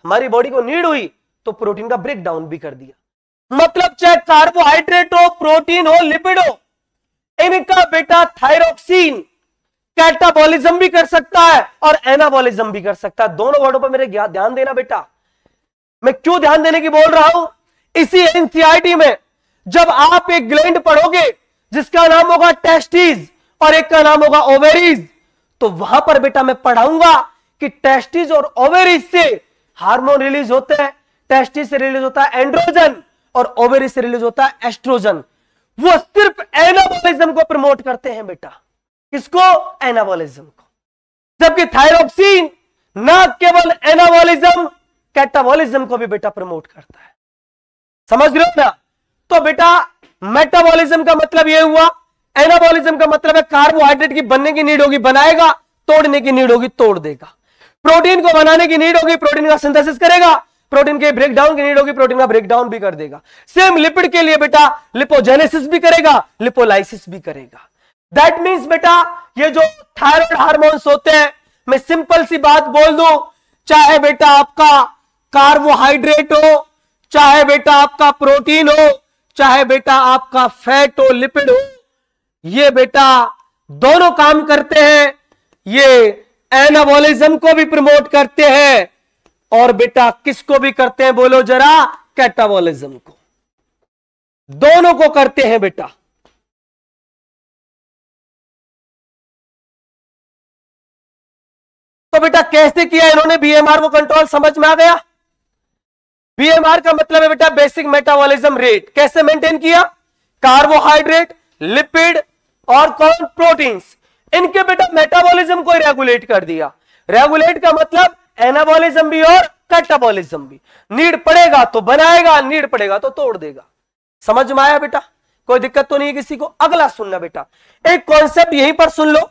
हमारी बॉडी को नीड हुई तो प्रोटीन का ब्रेक डाउन भी कर दिया। मतलब चाहे कार्बोहाइड्रेट हो, प्रोटीन हो, लिपिड हो, इनका बेटा थायरोक्सिन कैटाबॉलिज्म भी कर सकता है और एनाबॉलिज्म भी कर सकता है। दोनों वर्डों पर मेरे ध्यान देना बेटा। मैं क्यों ध्यान देने की बोल रहा हूं, इसी एनसीईआरटी में जब आप एक ग्लैंड पढ़ोगे जिसका नाम होगा टेस्टिस और एक का नाम होगा ओवेरीज, तो वहां पर बेटा मैं पढ़ाऊंगा कि टेस्टिस और ओवेरीज से हार्मोन रिलीज होते हैं। टेस्टिस से रिलीज होता है एंड्रोजन और ओवेरीज से रिलीज होता है एस्ट्रोजन। वो सिर्फ एनाबॉलिज्म को प्रमोट करते हैं बेटा। किसको? एनाबॉलिज्म को। जबकि थायरोक्सिन ना केवल एनाबॉलिज्म, कैटाबॉलिज्म को भी बेटा प्रमोट करता है। समझ रहे हो ना? तो बेटा मेटाबॉलिज्म का मतलब यह हुआ, एनाबॉलिज्म का मतलब है कार्बोहाइड्रेट की बनने की नीड होगी, बनाएगा, तोड़ने की नीड होगी, तोड़ देगा। प्रोटीन को बनाने की नीड होगी, प्रोटीन का सिंथेसिस करेगा, प्रोटीन के ब्रेकडाउन की नीड होगी, प्रोटीन का ब्रेकडाउन भी कर देगा। सेम लिपिड के लिए बेटा लिपोजेनेसिस भी करेगा, लिपोलाइसिस भी करेगा। दैट मीन्स बेटा ये जो थायराइड हार्मोन्स होते हैं, मैं सिंपल सी बात बोल दूं, चाहे बेटा आपका कार्बोहाइड्रेट हो, चाहे बेटा आपका प्रोटीन हो, चाहे बेटा आपका फैट हो, लिपिड हो, ये बेटा दोनों काम करते हैं। ये एनाबॉलिज्म को भी प्रमोट करते हैं और बेटा किसको भी करते हैं बोलो जरा? कैटाबॉलिज्म को। दोनों को करते हैं बेटा। तो बेटा कैसे किया इन्होंने बीएमआर को कंट्रोल? समझ में आ गया? बीएमआर का मतलब है बेटा बेसिक मेटाबॉलिज्म रेट। कैसे मेंटेन किया? कार्बोहाइड्रेट, लिपिड और कौन? प्रोटीन्स। इनके बेटा मेटाबॉलिज्म को रेगुलेट कर दिया। रेगुलेट का मतलब एनाबॉलिज्म भी और कैटाबॉलिज्म भी। नीड पड़ेगा तो बनाएगा, नीड पड़ेगा तो तोड़ देगा। समझ में आया बेटा? कोई दिक्कत तो नहीं है किसी को? अगला सुनना बेटा, एक कॉन्सेप्ट यहीं पर सुन लो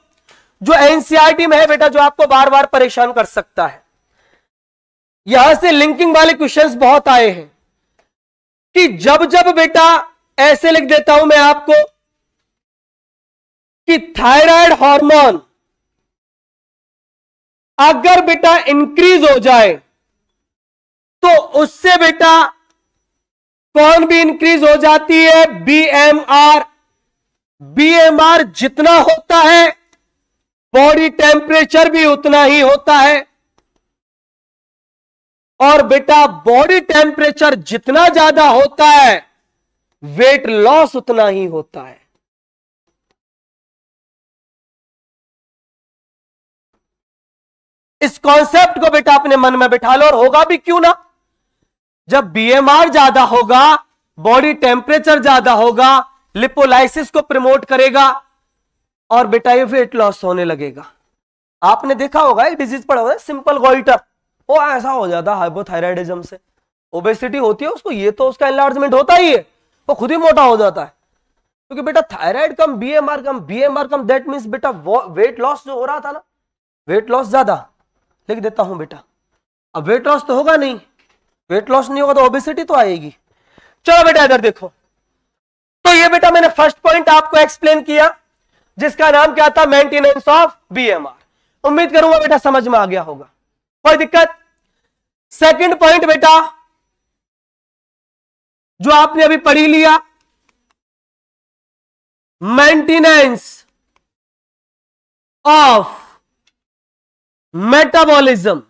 जो एनसीईआरटी में है बेटा, जो आपको बार बार परेशान कर सकता है। यहां से लिंकिंग वाले क्वेश्चंस बहुत आए हैं कि जब जब बेटा ऐसे लिख देता हूं मैं आपको कि थायराइड हार्मोन अगर बेटा इंक्रीज हो जाए तो उससे बेटा कौन भी इंक्रीज हो जाती है? बीएमआर। बीएमआर जितना होता है बॉडी टेम्परेचर भी उतना ही होता है, और बेटा बॉडी टेम्परेचर जितना ज्यादा होता है वेट लॉस उतना ही होता है। इस कॉन्सेप्ट को बेटा अपने मन में बिठा लो, और होगा भी क्यों ना। जब बीएमआर ज्यादा होगा, बॉडी टेम्परेचर ज्यादा होगा, लिपोलाइसिस को प्रमोट करेगा और बेटा ये वेट लॉस होने लगेगा। आपने देखा होगा एक डिजीज पड़ा हुआ है सिंपल गोइटर, वो ऐसा हो जाता है हाइपोथायराइडिज्म से। ओबेसिटी होती है उसको, ये तो उसका एनलार्जमेंट होता ही है, वो खुद ही मोटा हो जाता है। क्योंकि बेटा thyroid come, BMR come, BMR come, that means बेटा वेट लॉस जो हो रहा था ना, वेट लॉस ज्यादा। लिख देता हूं बेटा, अब वेट लॉस तो होगा नहीं, वेट लॉस नहीं होगा तो ओबेसिटी तो आएगी। चलो बेटा इधर देखो, तो ये बेटा मैंने फर्स्ट पॉइंट आपको एक्सप्लेन किया जिसका नाम क्या था? Maintenance of BMR. उम्मीद करूंगा बेटा समझ में आ गया होगा, कोई दिक्कत? सेकंड पॉइंट बेटा जो आपने अभी पढ़ी लिया, मेंटेनेंस ऑफ मेटाबॉलिज्म,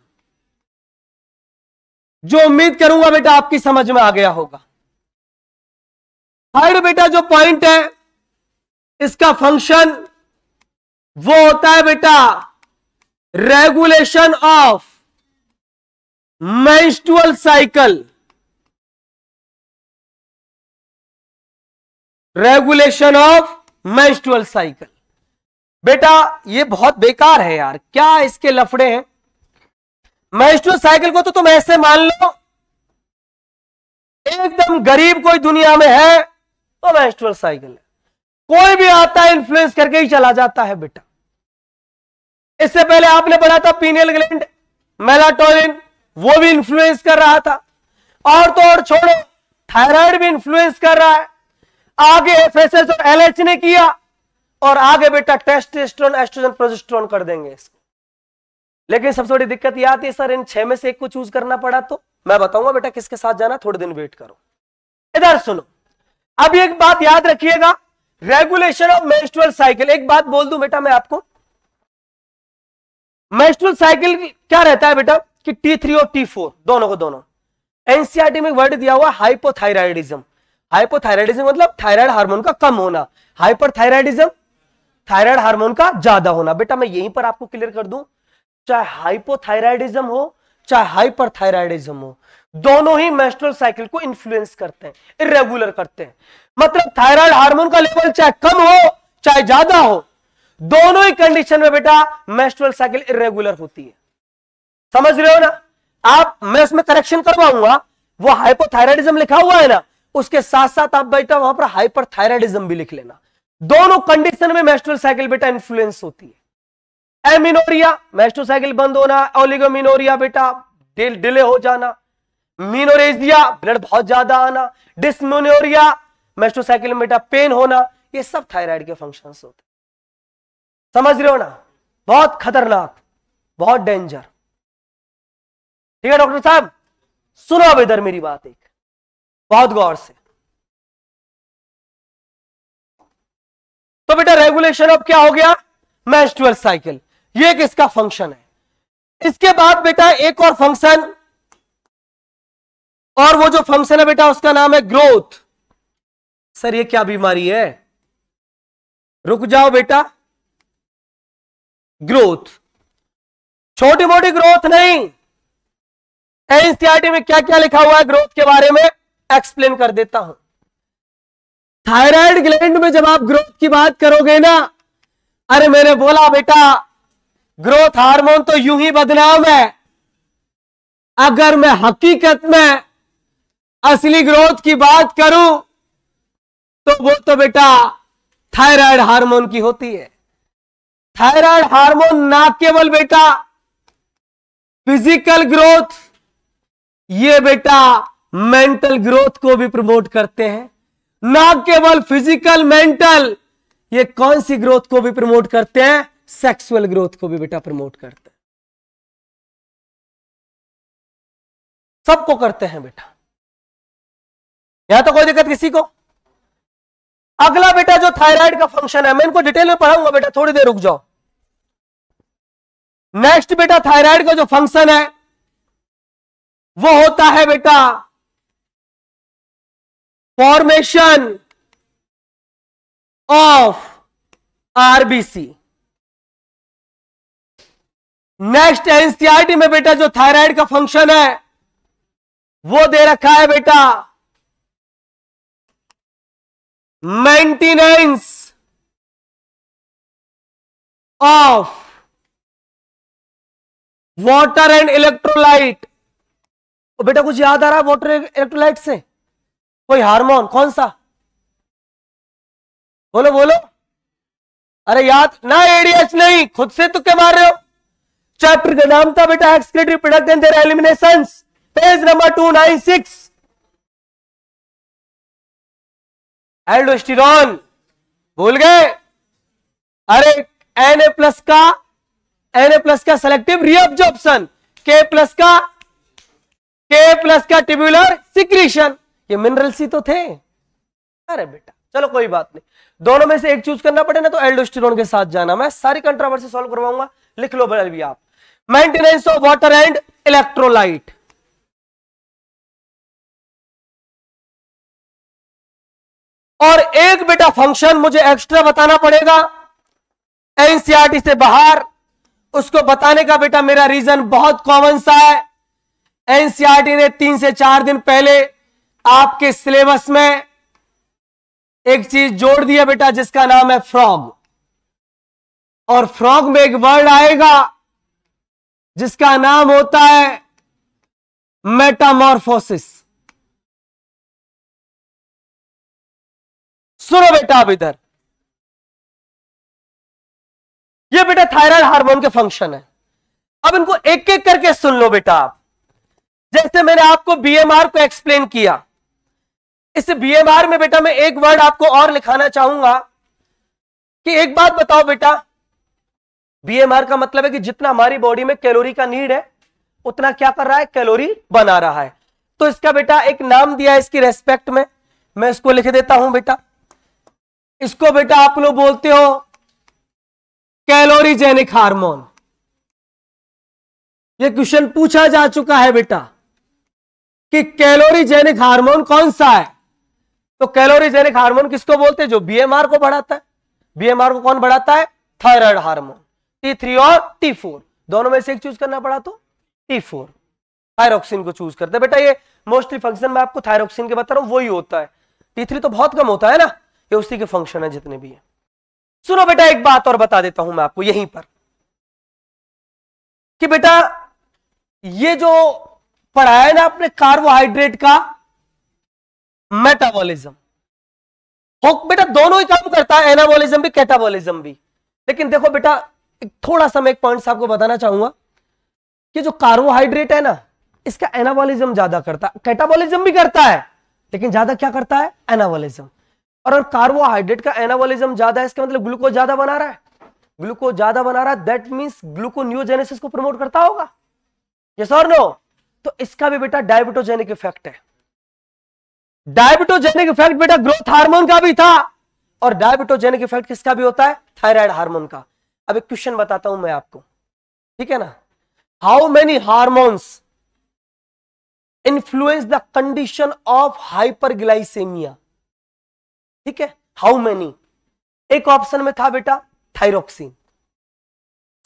जो उम्मीद करूंगा बेटा आपकी समझ में आ गया होगा। थर्ड बेटा जो पॉइंट है इसका फंक्शन वो होता है बेटा regulation of menstrual cycle. Regulation of menstrual cycle. बेटा ये बहुत बेकार है यार, क्या इसके लफड़े हैं? मेंस्ट्रुअल साइकिल को तो तुम ऐसे मान लो एकदम गरीब कोई दुनिया में है तो मेंस्ट्रुअल साइकिल है, कोई भी आता है इन्फ्लुएंस करके ही चला जाता है बेटा। इससे पहले आपने पढ़ा था पीनियल ग्लैंड, मेलाटोनिन, वो भी इन्फ्लुएंस कर रहा था। और तो और छोड़ो, थायराइड भी इन्फ्लुएंस कर रहा है। आगे एफएसएस और एलएच ने किया, और आगे बेटा टेस्टोस्टेरोन, एस्ट्रोजन, प्रोजेस्टेरोन कर देंगे इसको। लेकिन सबसे बड़ी दिक्कत यह आती है सर इन 6 में से एक को चूज करना पड़ा तो मैं बताऊंगा बेटा किसके साथ जाना, थोड़े दिन वेट करो। इधर सुनो, अब एक बात याद रखिएगा, रेगुलेशन ऑफ मेंस्ट्रुअल साइकिल। एक बात बोल दूं बेटा मैं आपको, मेंस्ट्रुअल साइकिल क्या रहता है बेटा कि T3 और T4 दोनों एनसीईआरटी में वर्ड दिया हुआ हाइपोथायराइडिज्म। हाइपोथायराइडिज्म मतलब थायराइड हार्मोन का कम होना, हाइपरथायराइडिज्म थायराइड हार्मोन का ज्यादा होना। बेटा मैं यहीं पर आपको क्लियर कर दूं, चाहे हाइपोथायराइडिज्म हो चाहे हाइपरथायराइडिज्म हो, दोनों ही मेंस्ट्रुअल साइकिल को इन्फ्लुएंस करते हैं, इरेगुलर करते हैं। मतलब थायराइड हार्मोन का लेवल चाहे कम हो चाहे ज्यादा हो, दोनों ही कंडीशन में बेटा मेंस्ट्रुअल साइकिल इरेगुलर होती है। समझ रहे हो ना आप? मैं उसमें करेक्शन करवाऊंगा, वो हाइपोथायराइडिज्म लिखा हुआ है ना, उसके साथ साथ आप बेटा वहां पर हाइपरथायराइडिज्म भी लिख लेना। दोनों कंडीशन में मेंस्ट्रुअल साइकिल बेटा इन्फ्लुएंस होती है। एमिनोरिया मेंस्ट्रुअल साइकिल बंद होना, ओलिगोमिनोरिया बेटा डिले हो जाना, मीनोरेजिया ब्लड बहुत ज्यादा आना, डिस्मिनोरिया मेंस्ट्रुअल साइकिल में बेटा पेन होना, ये सब थायराइड के फंक्शंस होते हैं। समझ रहे हो ना? बहुत खतरनाक, बहुत डेंजर। ठीक है डॉक्टर साहब, सुनो अब इधर मेरी बात एक बहुत गौर से। तो बेटा रेगुलेशन अब क्या हो गया? मेंस्ट्रुअल साइकिल, ये किसका फंक्शन है। इसके बाद बेटा एक और फंक्शन, और वो जो फंक्शन है बेटा उसका नाम है ग्रोथ। सर ये क्या बीमारी है? रुक जाओ बेटा, ग्रोथ छोटी मोटी ग्रोथ नहीं, एनसीईआरटी में क्या क्या लिखा हुआ है ग्रोथ के बारे में एक्सप्लेन कर देता हूं। थायराइड ग्लैंड में जब आप ग्रोथ की बात करोगे ना, अरे मैंने बोला बेटा ग्रोथ हार्मोन तो यूं ही बदनाम है। अगर मैं हकीकत में असली ग्रोथ की बात करूं तो वो तो बेटा थायराइड हार्मोन की होती है। थायराइड हार्मोन ना केवल बेटा फिजिकल ग्रोथ, ये बेटा मेंटल ग्रोथ को भी प्रमोट करते हैं। ना केवल फिजिकल मेंटल, ये कौन सी ग्रोथ को भी प्रमोट करते हैं? सेक्सुअल ग्रोथ को भी बेटा प्रमोट करते हैं। सबको करते हैं बेटा, यहां तो कोई दिक्कत किसी को। अगला बेटा जो थायराइड का फंक्शन है, मैं इनको डिटेल में पढ़ाऊंगा बेटा, थोड़ी देर रुक जाओ। नेक्स्ट बेटा थायराइड का जो फंक्शन है वो होता है बेटा formation of RBC. Next NCERT में बेटा जो थायराइड का फंक्शन है वो दे रखा है बेटा maintenance of water and electrolyte. बेटा कुछ याद आ रहा है वाटर इलेक्ट्रोलाइट से? कोई हार्मोन कौन सा? बोलो बोलो। अरे याद ना, एडीएच नहीं, खुद से तुक्के मार रहे हो। चैप्टर का नाम था बेटा excretory product and their eliminations, page number 296। Aldosterone भूल गए? अरे Na प्लस का सेलेक्टिव रीअब्जॉर्प्शन, K प्लस का ट्यूबुलर सिक्रीशन, ये मिनरल्स ही तो थे। अरे बेटा चलो कोई बात नहीं, दोनों में से एक चूज करना पड़े ना तो एल्डोस्टेरोन के साथ जाना। मैं सारी कंट्रोवर्सी सॉल्व करवाऊंगा, लिख लो भी आप। Maintenance of water and electrolyte. और एक बेटा फंक्शन मुझे एक्स्ट्रा बताना पड़ेगा एनसीईआरटी से बाहर, उसको बताने का बेटा मेरा रीजन बहुत कॉमन सा है। एनसीईआरटी ने 3 से 4 दिन पहले आपके सिलेबस में एक चीज जोड़ दिया बेटा जिसका नाम है फ्रॉग। और फ्रॉग में एक वर्ड आएगा जिसका नाम होता है मेटामॉर्फोसिस। सुनो बेटा अब इधर, ये बेटा थायराइड हार्मोन के फंक्शन है। अब इनको एक एक करके सुन लो बेटा आप। जैसे मैंने आपको बीएमआर को एक्सप्लेन किया, इस बीएमआर में बेटा मैं एक वर्ड आपको और लिखाना चाहूंगा कि एक बात बताओ बेटा, बीएमआर का मतलब है कि जितना हमारी बॉडी में कैलोरी का नीड है उतना क्या कर रहा है? कैलोरी बना रहा है। तो इसका बेटा एक नाम दिया है इसकी रेस्पेक्ट में, मैं इसको लिख देता हूं बेटा। इसको बेटा आप लोग बोलते हो कैलोरीजेनिक हार्मोन। यह क्वेश्चन पूछा जा चुका है बेटा कि कैलोरीजेनिक हार्मोन कौन सा है। तो कैलोरीजेनिक हार्मोन किसको बोलते हैं? जो बीएमआर को बढ़ाता है। बीएमआर को कौन बढ़ाता है? Thyroid hormone. T3 और T4 दोनों में से एक चूज करना पड़ा तो T4। थायरोक्सिन को चूज करते हैं बेटा। ये मोस्टली फंक्शन मैं आपको थायरोक्सिन के बता रहा हूं, वही होता है। T3 तो बहुत कम होता है ना, ये उसी के फंक्शन है जितने भी है। सुनो बेटा, एक बात और बता देता हूं मैं आपको यहीं पर कि बेटा ये जो पढ़ा है ना आपने कार्बोहाइड्रेट का मेटाबॉलिज्म, बेटा दोनों ही काम करता है, एनाबॉलिज्म भी कैटाबॉलिज्म भी। लेकिन देखो बेटा, थोड़ा सा मैं एक पॉइंट आपको बताना चाहूंगा कि जो कार्बोहाइड्रेट है ना, इसका एनाबॉलिज्म ज्यादा करता है, कैटाबॉलिज्म भी करता है, लेकिन ज्यादा क्या करता है, एनाबॉलिज्म। और अगर कार्बोहाइड्रेट का एनाबॉलिज्म ज्यादा है, इसका मतलब ग्लूकोज ज्यादा बना रहा है, ग्लूकोज ज्यादा बना रहा है, दैट मींस ग्लूकोनियोजेनेसिस को प्रमोट करता होगा, यस और नो। तो इसका भी बेटा डायबिटोजेनिक इफेक्ट है। डायबिटोजेनिक इफेक्ट बेटा ग्रोथ हार्मोन का भी था, और डायबिटोजेनिक इफेक्ट किसका भी होता है, थायराइड हार्मोन का। अब एक क्वेश्चन बताता हूं मैं आपको, ठीक है ना। How many hormones influence the condition of hyperglycaemia, ठीक है, हाउ मेनी। एक ऑप्शन में था बेटा थायरोक्सिन,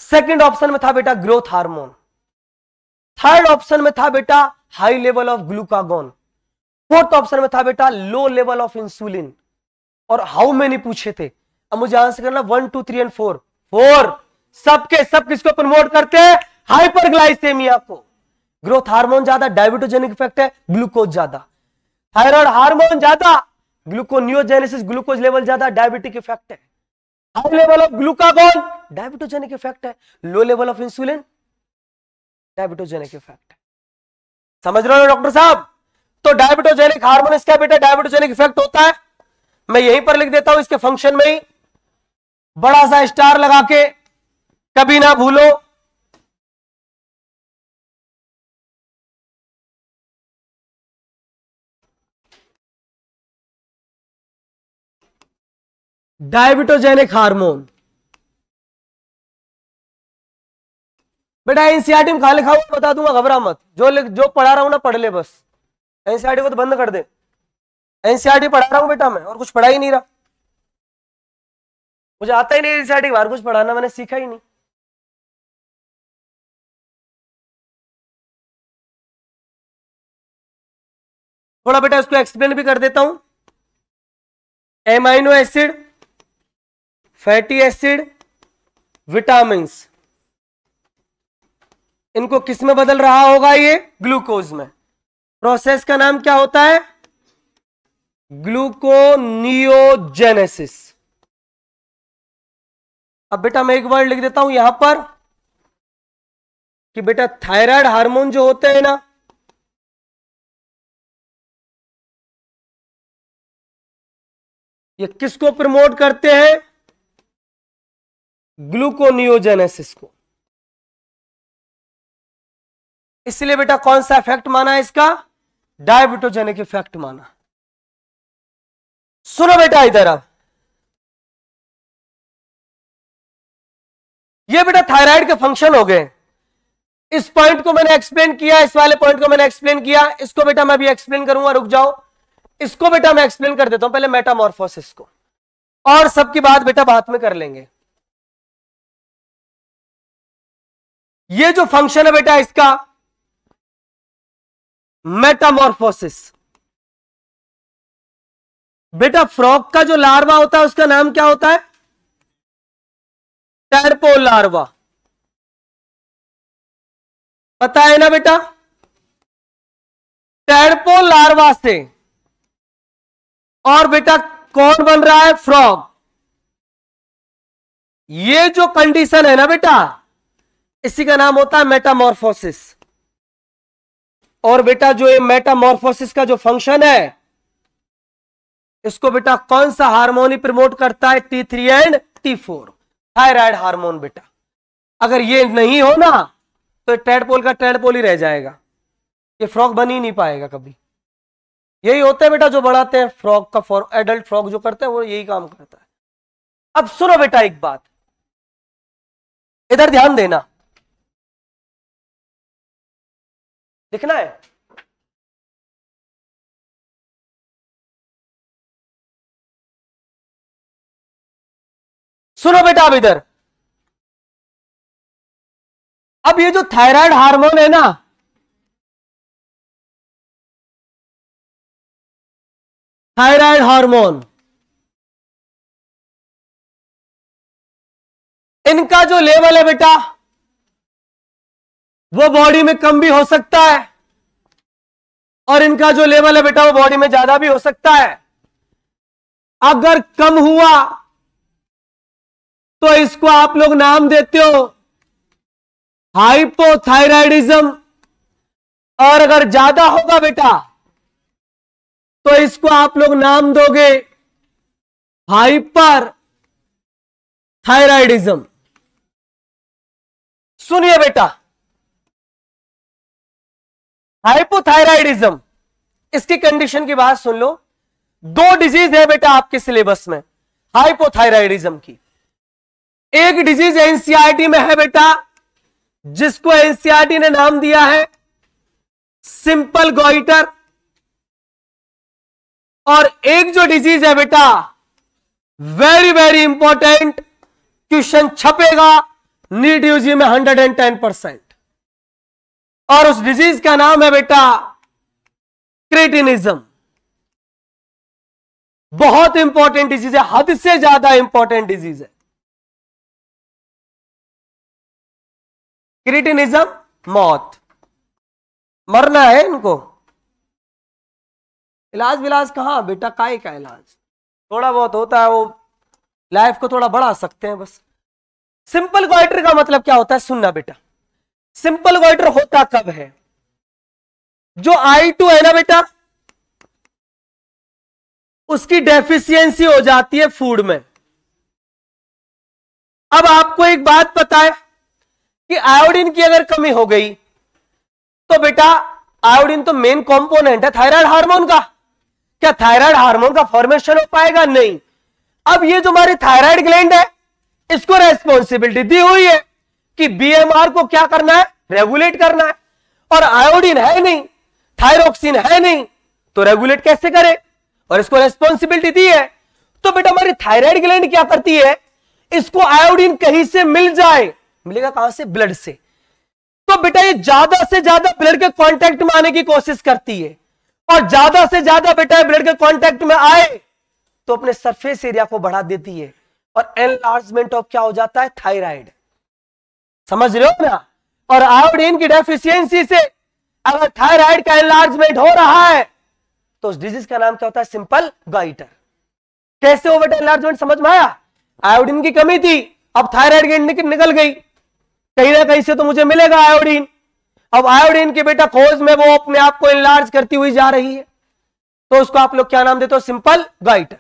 सेकंड ऑप्शन में था बेटा ग्रोथ हार्मोन, थर्ड ऑप्शन में था बेटा high level of glucagon, fourth option में था बेटा लो लेवल ऑफ इंसुलिन। और हाउ मेनी पूछे थे। अब मुझे आंसर करना 1 2 3 एंड 4। 4 सबके सब किसको प्रमोट करते हैं, हाइपरग्लाइसेमिया को। ग्रोथ हार्मोन ज्यादा, डायबिटोजेनिक इफेक्ट है, ग्लूकोज ज्यादा। थायराइड हार्मोन ज्यादा, ग्लूकोनियोजेनेसिस, ग्लूकोज लेवल ज्यादा, डायबिटिक इफेक्ट है। High level of glucagon, diabetogenic effect है। Low level of insulin, diabetogenic effect है। समझ रहे हो डॉक्टर साहब। तो डायबिटोजेनिक हार्मोन इसका बेटा डायबिटोजेनिक इफेक्ट होता है। मैं यहीं पर लिख देता हूं इसके फंक्शन में ही, बड़ा सा स्टार लगा के, कभी ना भूलो। डायबिटोजेनिक हार्मोन बेटा एनसीईआरटी में कहां लिखा हुआ बता दूंगा, घबरा मत। जो पढ़ा रहा हूं ना पढ़ ले बस, एनसीईआरटी को तो बंद कर दे। एनसीईआरटी पढ़ा रहा हूं बेटा मैं, और कुछ पढ़ा ही नहीं रहा, मुझे आता ही नहीं एनसीईआरटी बाहर कुछ पढ़ाना, मैंने सीखा ही नहीं। थोड़ा बेटा इसको एक्सप्लेन भी कर देता हूं। Amino acid, fatty acid, vitamins, इनको किस में बदल रहा होगा, ये ग्लूकोज में। प्रोसेस का नाम क्या होता है, ग्लूकोनियोजेनेसिस। अब बेटा मैं एक वर्ड लिख देता हूं यहां पर कि बेटा थायराइड हार्मोन जो होते हैं ना, ये किसको प्रमोट करते हैं, ग्लूकोनियोजेनेसिस को। इसलिए बेटा कौन सा इफेक्ट माना है इसका, डायबिटोजेनिक इफेक्ट माना। सुनो बेटा इधर, अब ये बेटा थायराइड के फंक्शन हो गए। इस पॉइंट को मैंने एक्सप्लेन किया, इस वाले पॉइंट को मैंने एक्सप्लेन किया, इसको बेटा मैं भी एक्सप्लेन करूंगा, रुक जाओ। इसको बेटा मैं एक्सप्लेन कर देता हूं, पहले मेटामॉर्फोसिस को, और सबकी बात बेटा बाद में कर लेंगे। ये जो फंक्शन है बेटा इसका मेटामॉर्फोसिस, बेटा फ्रॉग का जो लार्वा होता है उसका नाम क्या होता है, टैडपोल लार्वा, पता है ना बेटा। टैडपोल लार्वा से और बेटा कौन बन रहा है, फ्रॉग। ये जो कंडीशन है ना बेटा, इसी का नाम होता है मेटामॉर्फोसिस। और बेटा जो ये मेटामॉर्फोसिस का जो फंक्शन है, इसको बेटा कौन सा हार्मोन ही प्रमोट करता है, T3 and T4, thyroid hormone बेटा। अगर ये नहीं हो ना तो टैडपोल का टैडपोल ही रह जाएगा, ये फ्रॉग बन ही नहीं पाएगा कभी। यही होता है बेटा जो बढ़ाते हैं फ्रॉग का, एडल्ट फ्रॉग जो करते हैं वो यही काम करता है। अब सुनो बेटा एक बात, इधर ध्यान देना, लिखना है। सुनो बेटा अब इधर, अब ये जो थायराइड हार्मोन है ना, थायराइड हार्मोन। इनका जो लेवल है बेटा वो बॉडी में कम भी हो सकता है और इनका जो लेवल है बेटा वो बॉडी में ज्यादा भी हो सकता है। अगर कम हुआ तो इसको आप लोग नाम देते हो हाइपोथायराइडिज्म, और अगर ज्यादा होगा बेटा तो इसको आप लोग नाम दोगे हाइपर थायराइडिज्म। सुनिए बेटा, हाइपोथायराइडिज्म, इसकी कंडीशन की बात सुन लो। दो डिजीज है बेटा आपके सिलेबस में हाइपोथायराइडिज्म की। एक डिजीज एनसीईआरटी में है बेटा जिसको एनसीईआरटी ने नाम दिया है सिंपल गॉइटर, और एक जो डिजीज है बेटा वेरी वेरी इंपॉर्टेंट, क्वेश्चन छपेगा नीट यूजी में 110%, और उस डिजीज का नाम है बेटा क्रेटिनिज्म। बहुत इंपॉर्टेंट डिजीज है, हद से ज्यादा इंपॉर्टेंट डिजीज है क्रेटिनिज्म। मौत, मरना है इनको। इलाज विलाज कहां बेटा, काय का इलाज थोड़ा बहुत होता है, वो लाइफ को थोड़ा बढ़ा सकते हैं बस। सिंपल गॉइटर का मतलब क्या होता है, सुनना बेटा। सिंपल गॉइटर होता कब है, जो I2 है ना बेटा उसकी डेफिशिएंसी हो जाती है फूड में। अब आपको एक बात पता है कि आयोडीन की अगर कमी हो गई तो बेटा आयोडीन तो मेन कंपोनेंट है थायराइड हार्मोन का, क्या थायराइड हार्मोन का फॉर्मेशन हो पाएगा, नहीं। अब ये जो हमारी थायराइड ग्लैंड है इसको रेस्पॉन्सिबिलिटी दी हुई है कि बीएमआर को क्या करना है, रेगुलेट करना है, और आयोडीन है नहीं, थायरोक्सिन है नहीं, तो रेगुलेट कैसे करे, और इसको रेस्पॉन्सिबिलिटी दी है। तो बेटा हमारी थायराइड ग्लैंड क्या करती है, इसको आयोडीन कहीं से मिल जाए, मिलेगा कहां से, ब्लड से, तो बेटा ये ज्यादा से ज्यादा ब्लड के कांटेक्ट में आने की कोशिश करती है, और ज्यादा से ज्यादा बेटा ब्लड के कांटेक्ट में आए तो अपने सरफेस एरिया को बढ़ा देती है, और एनलार्जमेंट ऑफ क्या हो जाता है, थायराइड। समझ रहे हो ना। और आयोडीन की डेफिशिएंसी से अगर थायराइड का एनलार्जमेंट हो रहा है तो उस डिजीज का नाम क्या होता है, सिंपल गॉइटर। कैसे हो बेटा एनलार्जमेंट, समझ में आया। आयोडीन की कमी थी, अब थायराइड ग्लैंड निकल गई, कहीं ना कहीं से तो मुझे मिलेगा आयोडीन। अब आयोडीन के बेटा खोज में वो अपने आप को एनलार्ज करती हुई जा रही है, तो उसको आप लोग क्या नाम देते हो, सिंपल गॉइटर।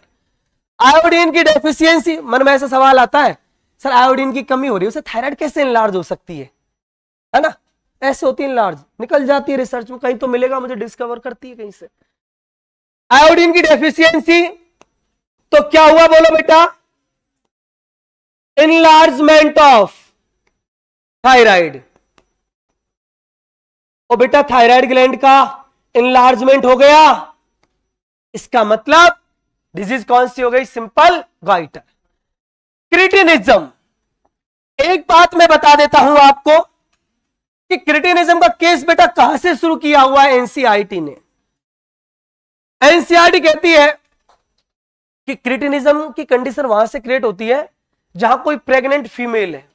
आयोडीन की डेफिशिएंसी, मन में ऐसा सवाल आता है सर आयोडीन की कमी हो रही है उसे थायराइड कैसे एनलार्ज हो सकती है ना, ऐसे होती है एनलार्ज, निकल जाती है रिसर्च में, कहीं तो मिलेगा मुझे, डिस्कवर करती है कहीं से। आयोडीन की डेफिशिएंसी तो क्या हुआ बोलो बेटा, एनलार्जमेंट ऑफ थायराइड। और बेटा थायराइड ग्लैंड का एनलार्जमेंट हो गया, इसका मतलब डिजीज कौन सी हो गई, सिंपल गॉइटर। क्रिटिनिज्म, एक बात मैं बता देता हूं आपको कि क्रिटिनिज्म का केस बेटा कहां से शुरू किया हुआ है, एनसीईआरटी ने। एनसीईआरटी कहती है कि क्रिटिनिज्म की कंडीशन वहां से क्रिएट होती है जहां कोई प्रेग्नेंट फीमेल है,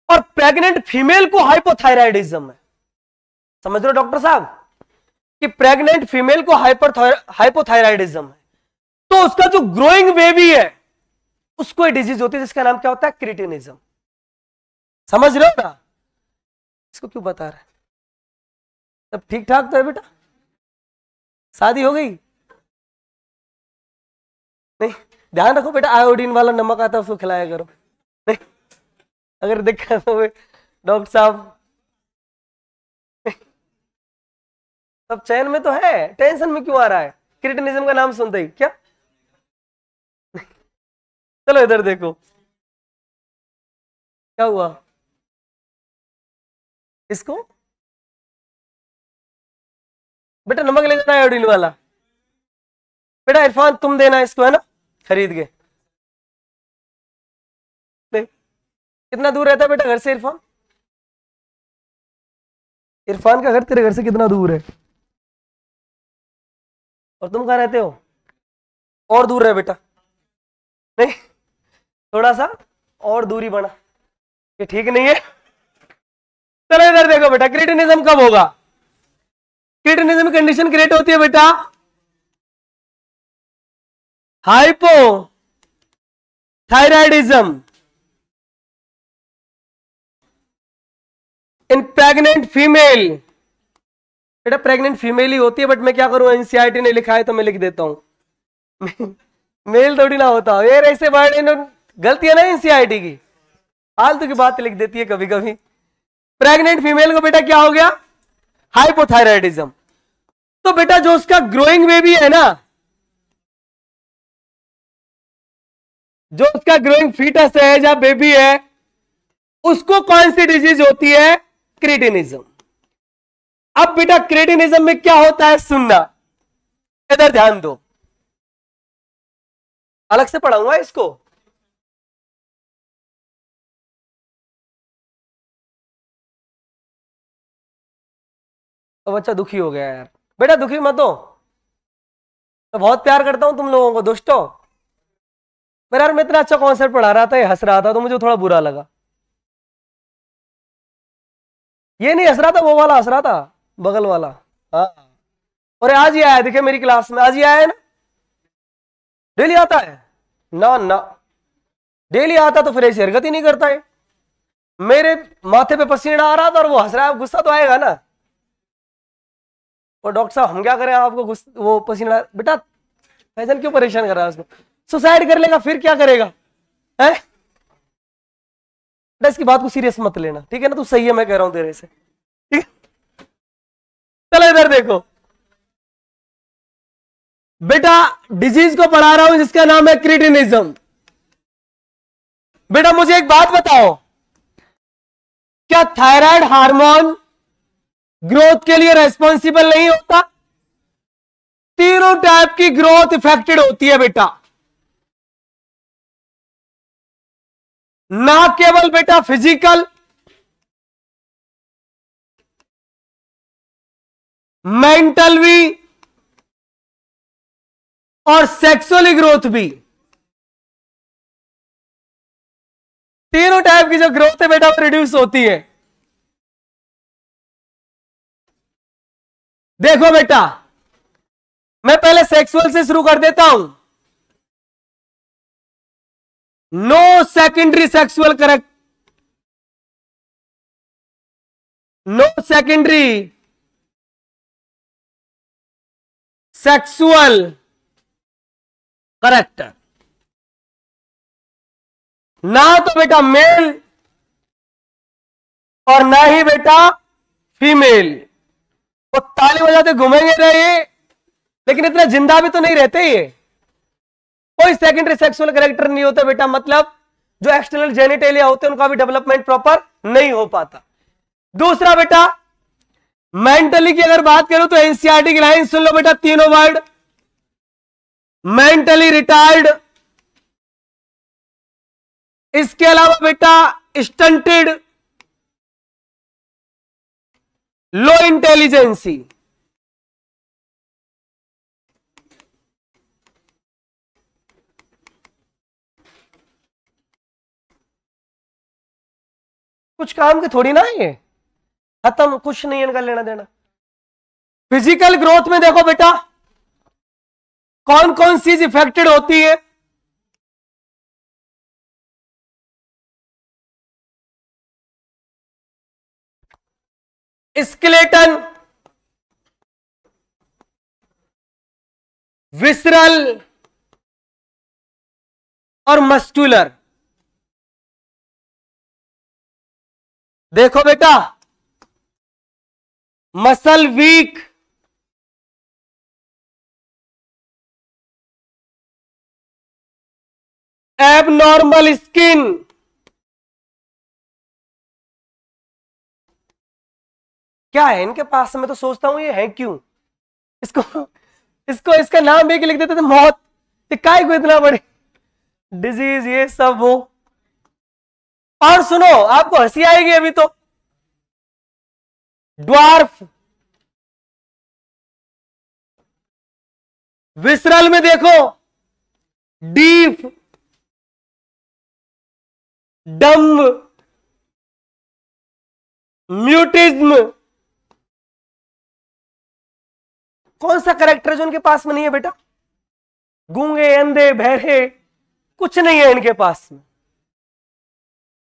और प्रेग्नेंट फीमेल को हाइपोथायराइडिज्म है। समझ रहे हो डॉक्टर साहब कि प्रेग्नेंट फीमेल को हाइपोथायराइडिज्म है, तो उसका जो ग्रोइंग बेबी है उसको डिजीज होती है जिसका नाम क्या होता है, क्रिटिनिज्म। समझ रहे हो ना, इसको क्यों बता रहा है, सब ठीक ठाक तो है बेटा, शादी हो गई नहीं, ध्यान रखो बेटा आयोडीन वाला नमक आता है उसको खिलाया करो, नहीं अगर दिक्कत हो डॉक्टर साहब सब चैन में तो है, टेंशन में क्यों आ रहा है, क्रिटिनिज्म का नाम सुनते ही क्या। चलो इधर देखो क्या हुआ, इसको बेटा नमक ले जाना आयोडीन वाला, बेटा इरफान तुम देना इसको, है ना, खरीद के। नहीं कितना दूर रहता है बेटा घर से इरफान, इरफान का घर तेरे घर से कितना दूर है, और तुम कहाँ रहते हो, और दूर रहे बेटा, नहीं थोड़ा सा और दूरी बना, ये ठीक नहीं है। चलो इधर देखो बेटा, क्रिटिनिज्म कब होगा? क्रिटिनिज्म कंडीशन क्रिएट होती है बेटा हाइपोथायराइडिज्म इन प्रेग्नेंट फीमेल। बेटा प्रेग्नेंट फीमेल ही होती है, बट मैं क्या करूं, एनसीईआरटी ने लिखा है तो मैं लिख देता हूं। मेल थोड़ी ना होता है यार, ऐसे वर्ड गलती है ना एनसीईआरटी की, फालतू की बात लिख देती है कभी कभी। प्रेग्नेंट फीमेल को बेटा क्या हो गया? हाइपोथायराइडिज्म। तो बेटा जो उसका ग्रोइंग बेबी है ना, जो उसका ग्रोइंग फीटस है या बेबी है, उसको कौन सी डिजीज होती है? क्रिटिनिज्म। अब बेटा क्रिटिनिज्म में क्या होता है सुनना, इधर ध्यान दो, अलग से पढ़ाऊंगा इसको। तो बच्चा दुखी हो गया यार, बेटा दुखी मत हो, तो बहुत प्यार करता हूं तुम लोगों को दोस्तों। मेरा यार मैं इतना अच्छा कॉन्सेप्ट पढ़ा रहा था, ये हंस रहा था तो मुझे थोड़ा बुरा लगा। ये नहीं हंस रहा था, वो वाला हंस रहा था, बगल वाला। हाँ, और आज ही आया, देखिए मेरी क्लास में आज ही आया है ना, डेली आता है ना? ना डेली आता तो फिर ऐसी हरकत ही नहीं करता है। मेरे माथे पे पसीना आ रहा था और वो हंस रहा है, गुस्सा तो आएगा ना। और डॉक्टर साहब हम क्या करें, आपको वो पसीना बेटा फैजल क्यों परेशान कर रहा है उसको? सुसाइड कर लेगा फिर क्या करेगा है? बेटा इसकी बात को सीरियस मत लेना, ठीक है ना? तू सही है, मैं कह रहा हूं तेरे से, ठीक है? चलो इधर देखो बेटा, डिजीज को पढ़ा रहा हूं जिसका नाम है क्रिटिनिज्म। बेटा मुझे एक बात बताओ, क्या थायराइड हार्मोन ग्रोथ के लिए रेस्पॉन्सिबल नहीं होता? तीनों टाइप की ग्रोथ इफेक्टेड होती है बेटा, ना केवल बेटा फिजिकल, मेंटल भी और सेक्सुअली ग्रोथ भी। तीनों टाइप की जो ग्रोथ है बेटा वो रिड्यूस होती है। देखो बेटा मैं पहले सेक्सुअल से शुरू कर देता हूं। No secondary sexual correct, no secondary sexual character, ना तो बेटा मेल और ना ही बेटा फीमेल। वो ताली बजाते घूमेंगे रहे, लेकिन इतना जिंदा भी तो नहीं रहते ये। कोई सेकेंडरी सेक्सुअल कैरेक्टर नहीं होता बेटा, मतलब जो एक्सटर्नल जेनिटेलिया होते हैं उनका भी डेवलपमेंट प्रॉपर नहीं हो पाता। दूसरा बेटा मेंटली की अगर बात करूं तो एनसीईआरटी की लाइन सुन लो बेटा, तीनों वर्ड, मेंटली रिटायर्ड, इसके अलावा बेटा स्टंटेड, लो इंटेलिजेंसी। कुछ काम के थोड़ी ना है, खत्म, कुछ नहीं इनका लेना देना। फिजिकल ग्रोथ में देखो बेटा कौन कौन चीज इफेक्टेड होती है। स्केलेटन, विसरल और मस्कुलर। देखो बेटा मसल वीक, एबनॉर्मल स्किन, क्या है इनके पास? मैं तो सोचता हूं ये है क्यों, इसको इसको इसका नाम भी लिख देते थे मौत, काय को इतना बड़े डिजीज ये सब वो। और सुनो आपको हंसी आएगी अभी तो, ड्वार्फ, विसरल में देखो डीफ, डम्ब, म्यूटिज्म। कौन सा करेक्टर जो उनके पास में नहीं है बेटा? गूंगे, अंधे, बहरे, कुछ नहीं है इनके पास में।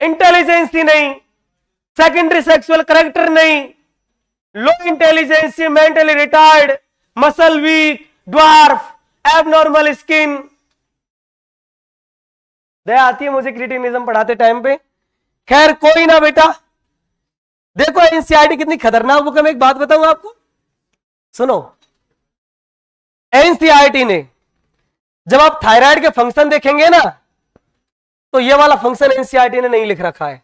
इंटेलिजेंस ही नहीं, सेकेंडरी सेक्सुअल करेक्टर नहीं, low intelligence, mentally retired, muscle weak, dwarf, abnormal skin. दया आती है मुझे क्रिटिनिज्म पढ़ाते टाइम पे। खैर कोई ना बेटा, देखो एनसीईआरटी कितनी खतरनाक बुक है। मैं एक बात बताऊं आपको, सुनो। एनसीईआरटी ने जब आप थायराइड के फंक्शन देखेंगे ना, तो ये वाला फंक्शन एनसीईआरटी ने नहीं लिख रखा है।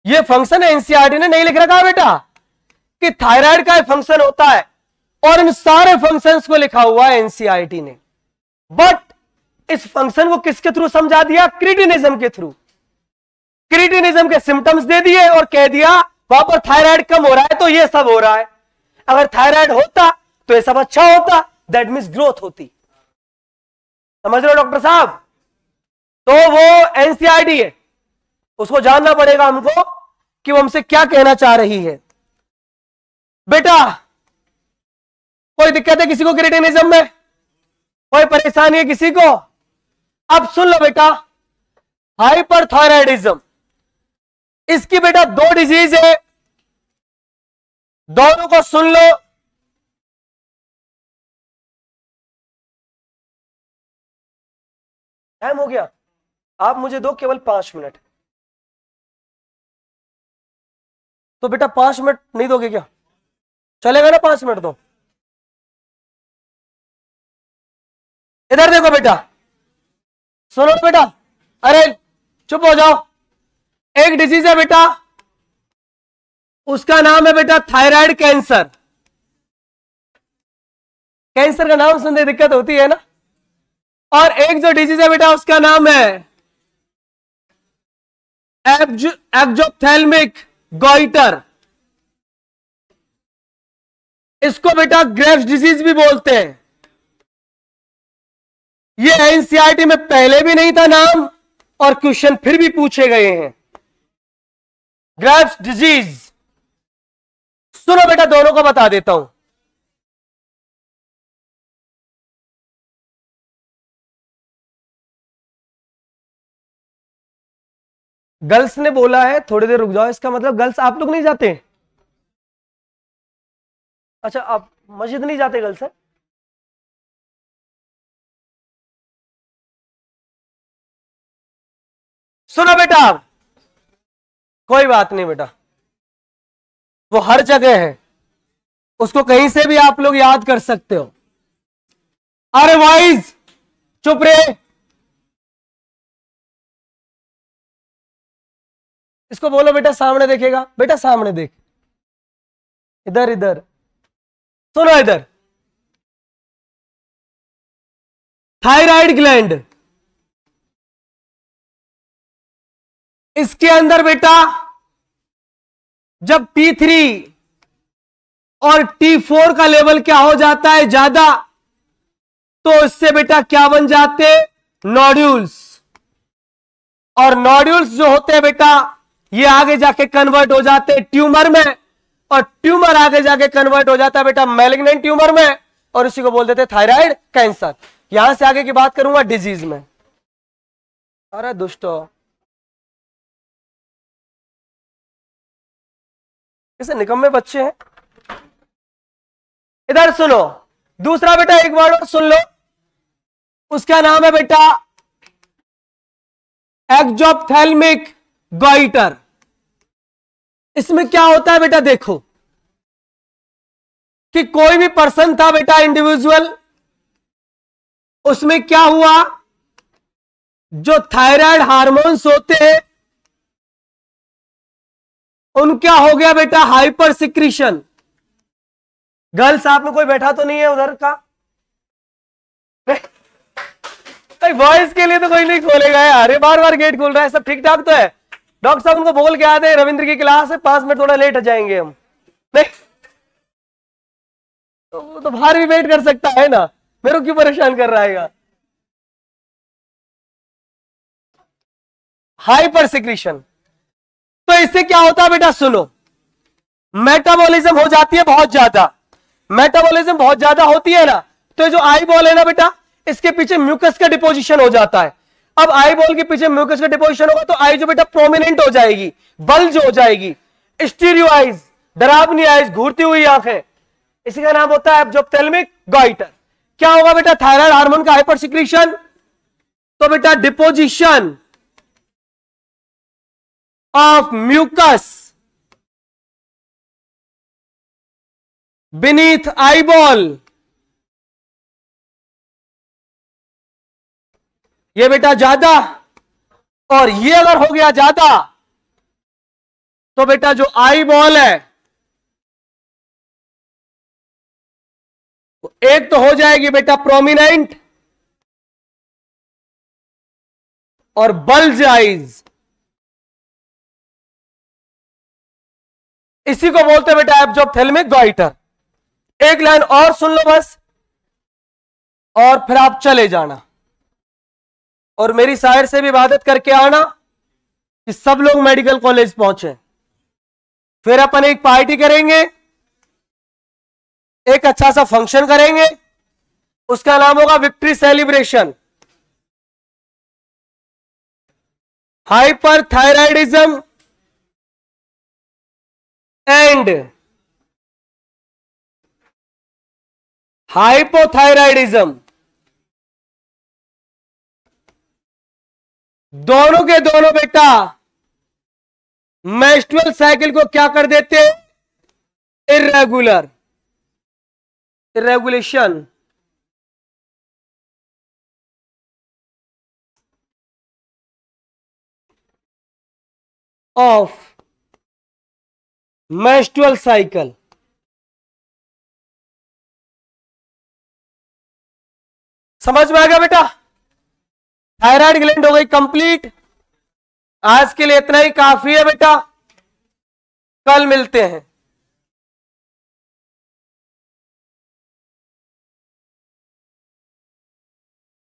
ये फंक्शन एनसीईआरटी ने नहीं लिख रखा है बेटा कि थायराइड का फंक्शन होता है, और इन सारे फंक्शंस को लिखा हुआ है एनसीईआरटी ने। बट इस फंक्शन को किसके थ्रू समझा दिया? क्रिटिनिज्म के थ्रू। क्रिटिनिज्म के सिम्टम्स दे दिए और कह दिया वहां पर थायराइड कम हो रहा है तो ये सब हो रहा है। अगर थायराइड होता तो ये सब अच्छा होता, दैट मीन्स ग्रोथ होती। समझ रहे हो डॉक्टर साहब? तो वो एनसीईआरटी है, उसको जानना पड़ेगा हमको कि वो हमसे क्या कहना चाह रही है। बेटा कोई दिक्कत है किसी को क्रिटिनिज्म में? कोई परेशानी है किसी को? अब सुन लो बेटा, हाइपरथायराइडिज्म, इसकी बेटा दो डिजीज है, दोनों को सुन लो। टाइम हो गया, आप मुझे दो केवल 5 मिनट। तो बेटा 5 मिनट नहीं दोगे क्या? चलेगा ना 5 मिनट? दो। इधर देखो बेटा, सुनो बेटा, अरे चुप हो जाओ। एक डिजीज है बेटा, उसका नाम है बेटा थायराइड कैंसर। कैंसर का नाम सुनते दिक्कत होती है ना। और एक जो डिजीज है बेटा, उसका नाम है एक्जोप्थेल्मिक गॉइटर। इसको बेटा ग्रेव्स डिजीज भी बोलते हैं। ये एनसीईआरटी में पहले भी नहीं था नाम, और क्वेश्चन फिर भी पूछे गए हैं। ग्रेव्स डिजीज, सुनो बेटा, दोनों को बता देता हूं। गर्ल्स ने बोला है थोड़ी देर रुक जाओ, इसका मतलब गर्ल्स आप लोग नहीं जाते? अच्छा, आप मस्जिद नहीं जाते गर्ल्स है? सुनो बेटा, कोई बात नहीं बेटा, वो हर जगह है, उसको कहीं से भी आप लोग याद कर सकते हो। अरे वाइज चुप रहे। इसको बोलो बेटा सामने देखेगा। बेटा सामने देख, इधर इधर सुनो, इधर थायराइड ग्लैंड, इसके अंदर बेटा जब T3 और T4 का लेवल क्या हो जाता है ज्यादा, तो इससे बेटा क्या बन जाते? नोड्यूल्स। और नोड्यूल्स जो होते हैं बेटा, ये आगे जाके कन्वर्ट हो जाते हैं ट्यूमर में, और ट्यूमर आगे जाके कन्वर्ट हो जाता है बेटा मैलिग्नेंट ट्यूमर में, और इसी को बोल देते हैं थायराइड कैंसर। यहां से आगे की बात करूंगा डिजीज में। अरे दुष्टो, कैसे निकम्मे बच्चे हैं। इधर सुनो, दूसरा बेटा एक वर्ड और सुन लो, उसका नाम है बेटा एक्जोप्थेल्मिक गॉइटर। इसमें क्या होता है बेटा, देखो कि कोई भी पर्सन था बेटा, इंडिविजुअल, उसमें क्या हुआ, जो थायराइड हार्मोन्स होते हैं उनका हो गया बेटा हाइपर सिक्रीशन। गर्ल्स आप में कोई बैठा तो नहीं है उधर का? बॉयज के लिए तो कोई नहीं खोलेगा यार, बार बार गेट खोल रहा है। सब ठीक ठाक तो है? डॉक्टर साहब उनको बोल के आते हैं रविंद्र की क्लास है, 5 मिनट थोड़ा लेट जाएंगे हम। नहीं तो वो तो बाहर भी वेट कर सकता है ना। मेरे को क्यों परेशान कर रहा है? Hyper secretion. तो इससे क्या होता है बेटा, सुनो, मेटाबॉलिज्म हो जाती है बहुत ज्यादा। मेटाबॉलिज्म बहुत ज्यादा होती है ना, तो जो आई बॉल है ना बेटा, इसके पीछे म्यूकस का डिपोजिशन हो जाता है। अब आई बॉल के पीछे म्यूकस का डिपोजिशन होगा तो आई जो बेटा प्रोमिनेंट हो जाएगी, बल्ज हो जाएगी, स्टीरियो आइज, डरावनी आइज, घूरती हुई आंखें, इसी का नाम होता है एब्जॉप्थेल्मिक गॉइटर। क्या होगा बेटा, थायराइड हार्मोन का हाइपर सिक्रीशन, तो बेटा deposition of mucus beneath eyeball, ये बेटा ज्यादा, और ये अगर हो गया ज्यादा तो बेटा जो आई बॉल है एक तो हो जाएगी बेटा प्रोमिनेंट और बल्ज आइज, इसी को बोलते हैं बेटा एब्जॉप्थेल्मिक गॉइटर। एक लाइन और सुन लो बस, और फिर आप चले जाना और मेरी साइड से भी इबादत करके आना कि सब लोग मेडिकल कॉलेज पहुंचे। फिर अपन एक पार्टी करेंगे, एक अच्छा सा फंक्शन करेंगे, उसका नाम होगा victory celebration. Hyperthyroidism and hypothyroidism दोनों के दोनों बेटा मेंस्ट्रुअल साइकिल को क्या कर देते हैं, irregular, irregulation. Of menstrual cycle. समझ में आ गया बेटा? थायराइड ग्लैंड हो गई कंप्लीट। आज के लिए इतना ही काफी है बेटा, कल मिलते हैं।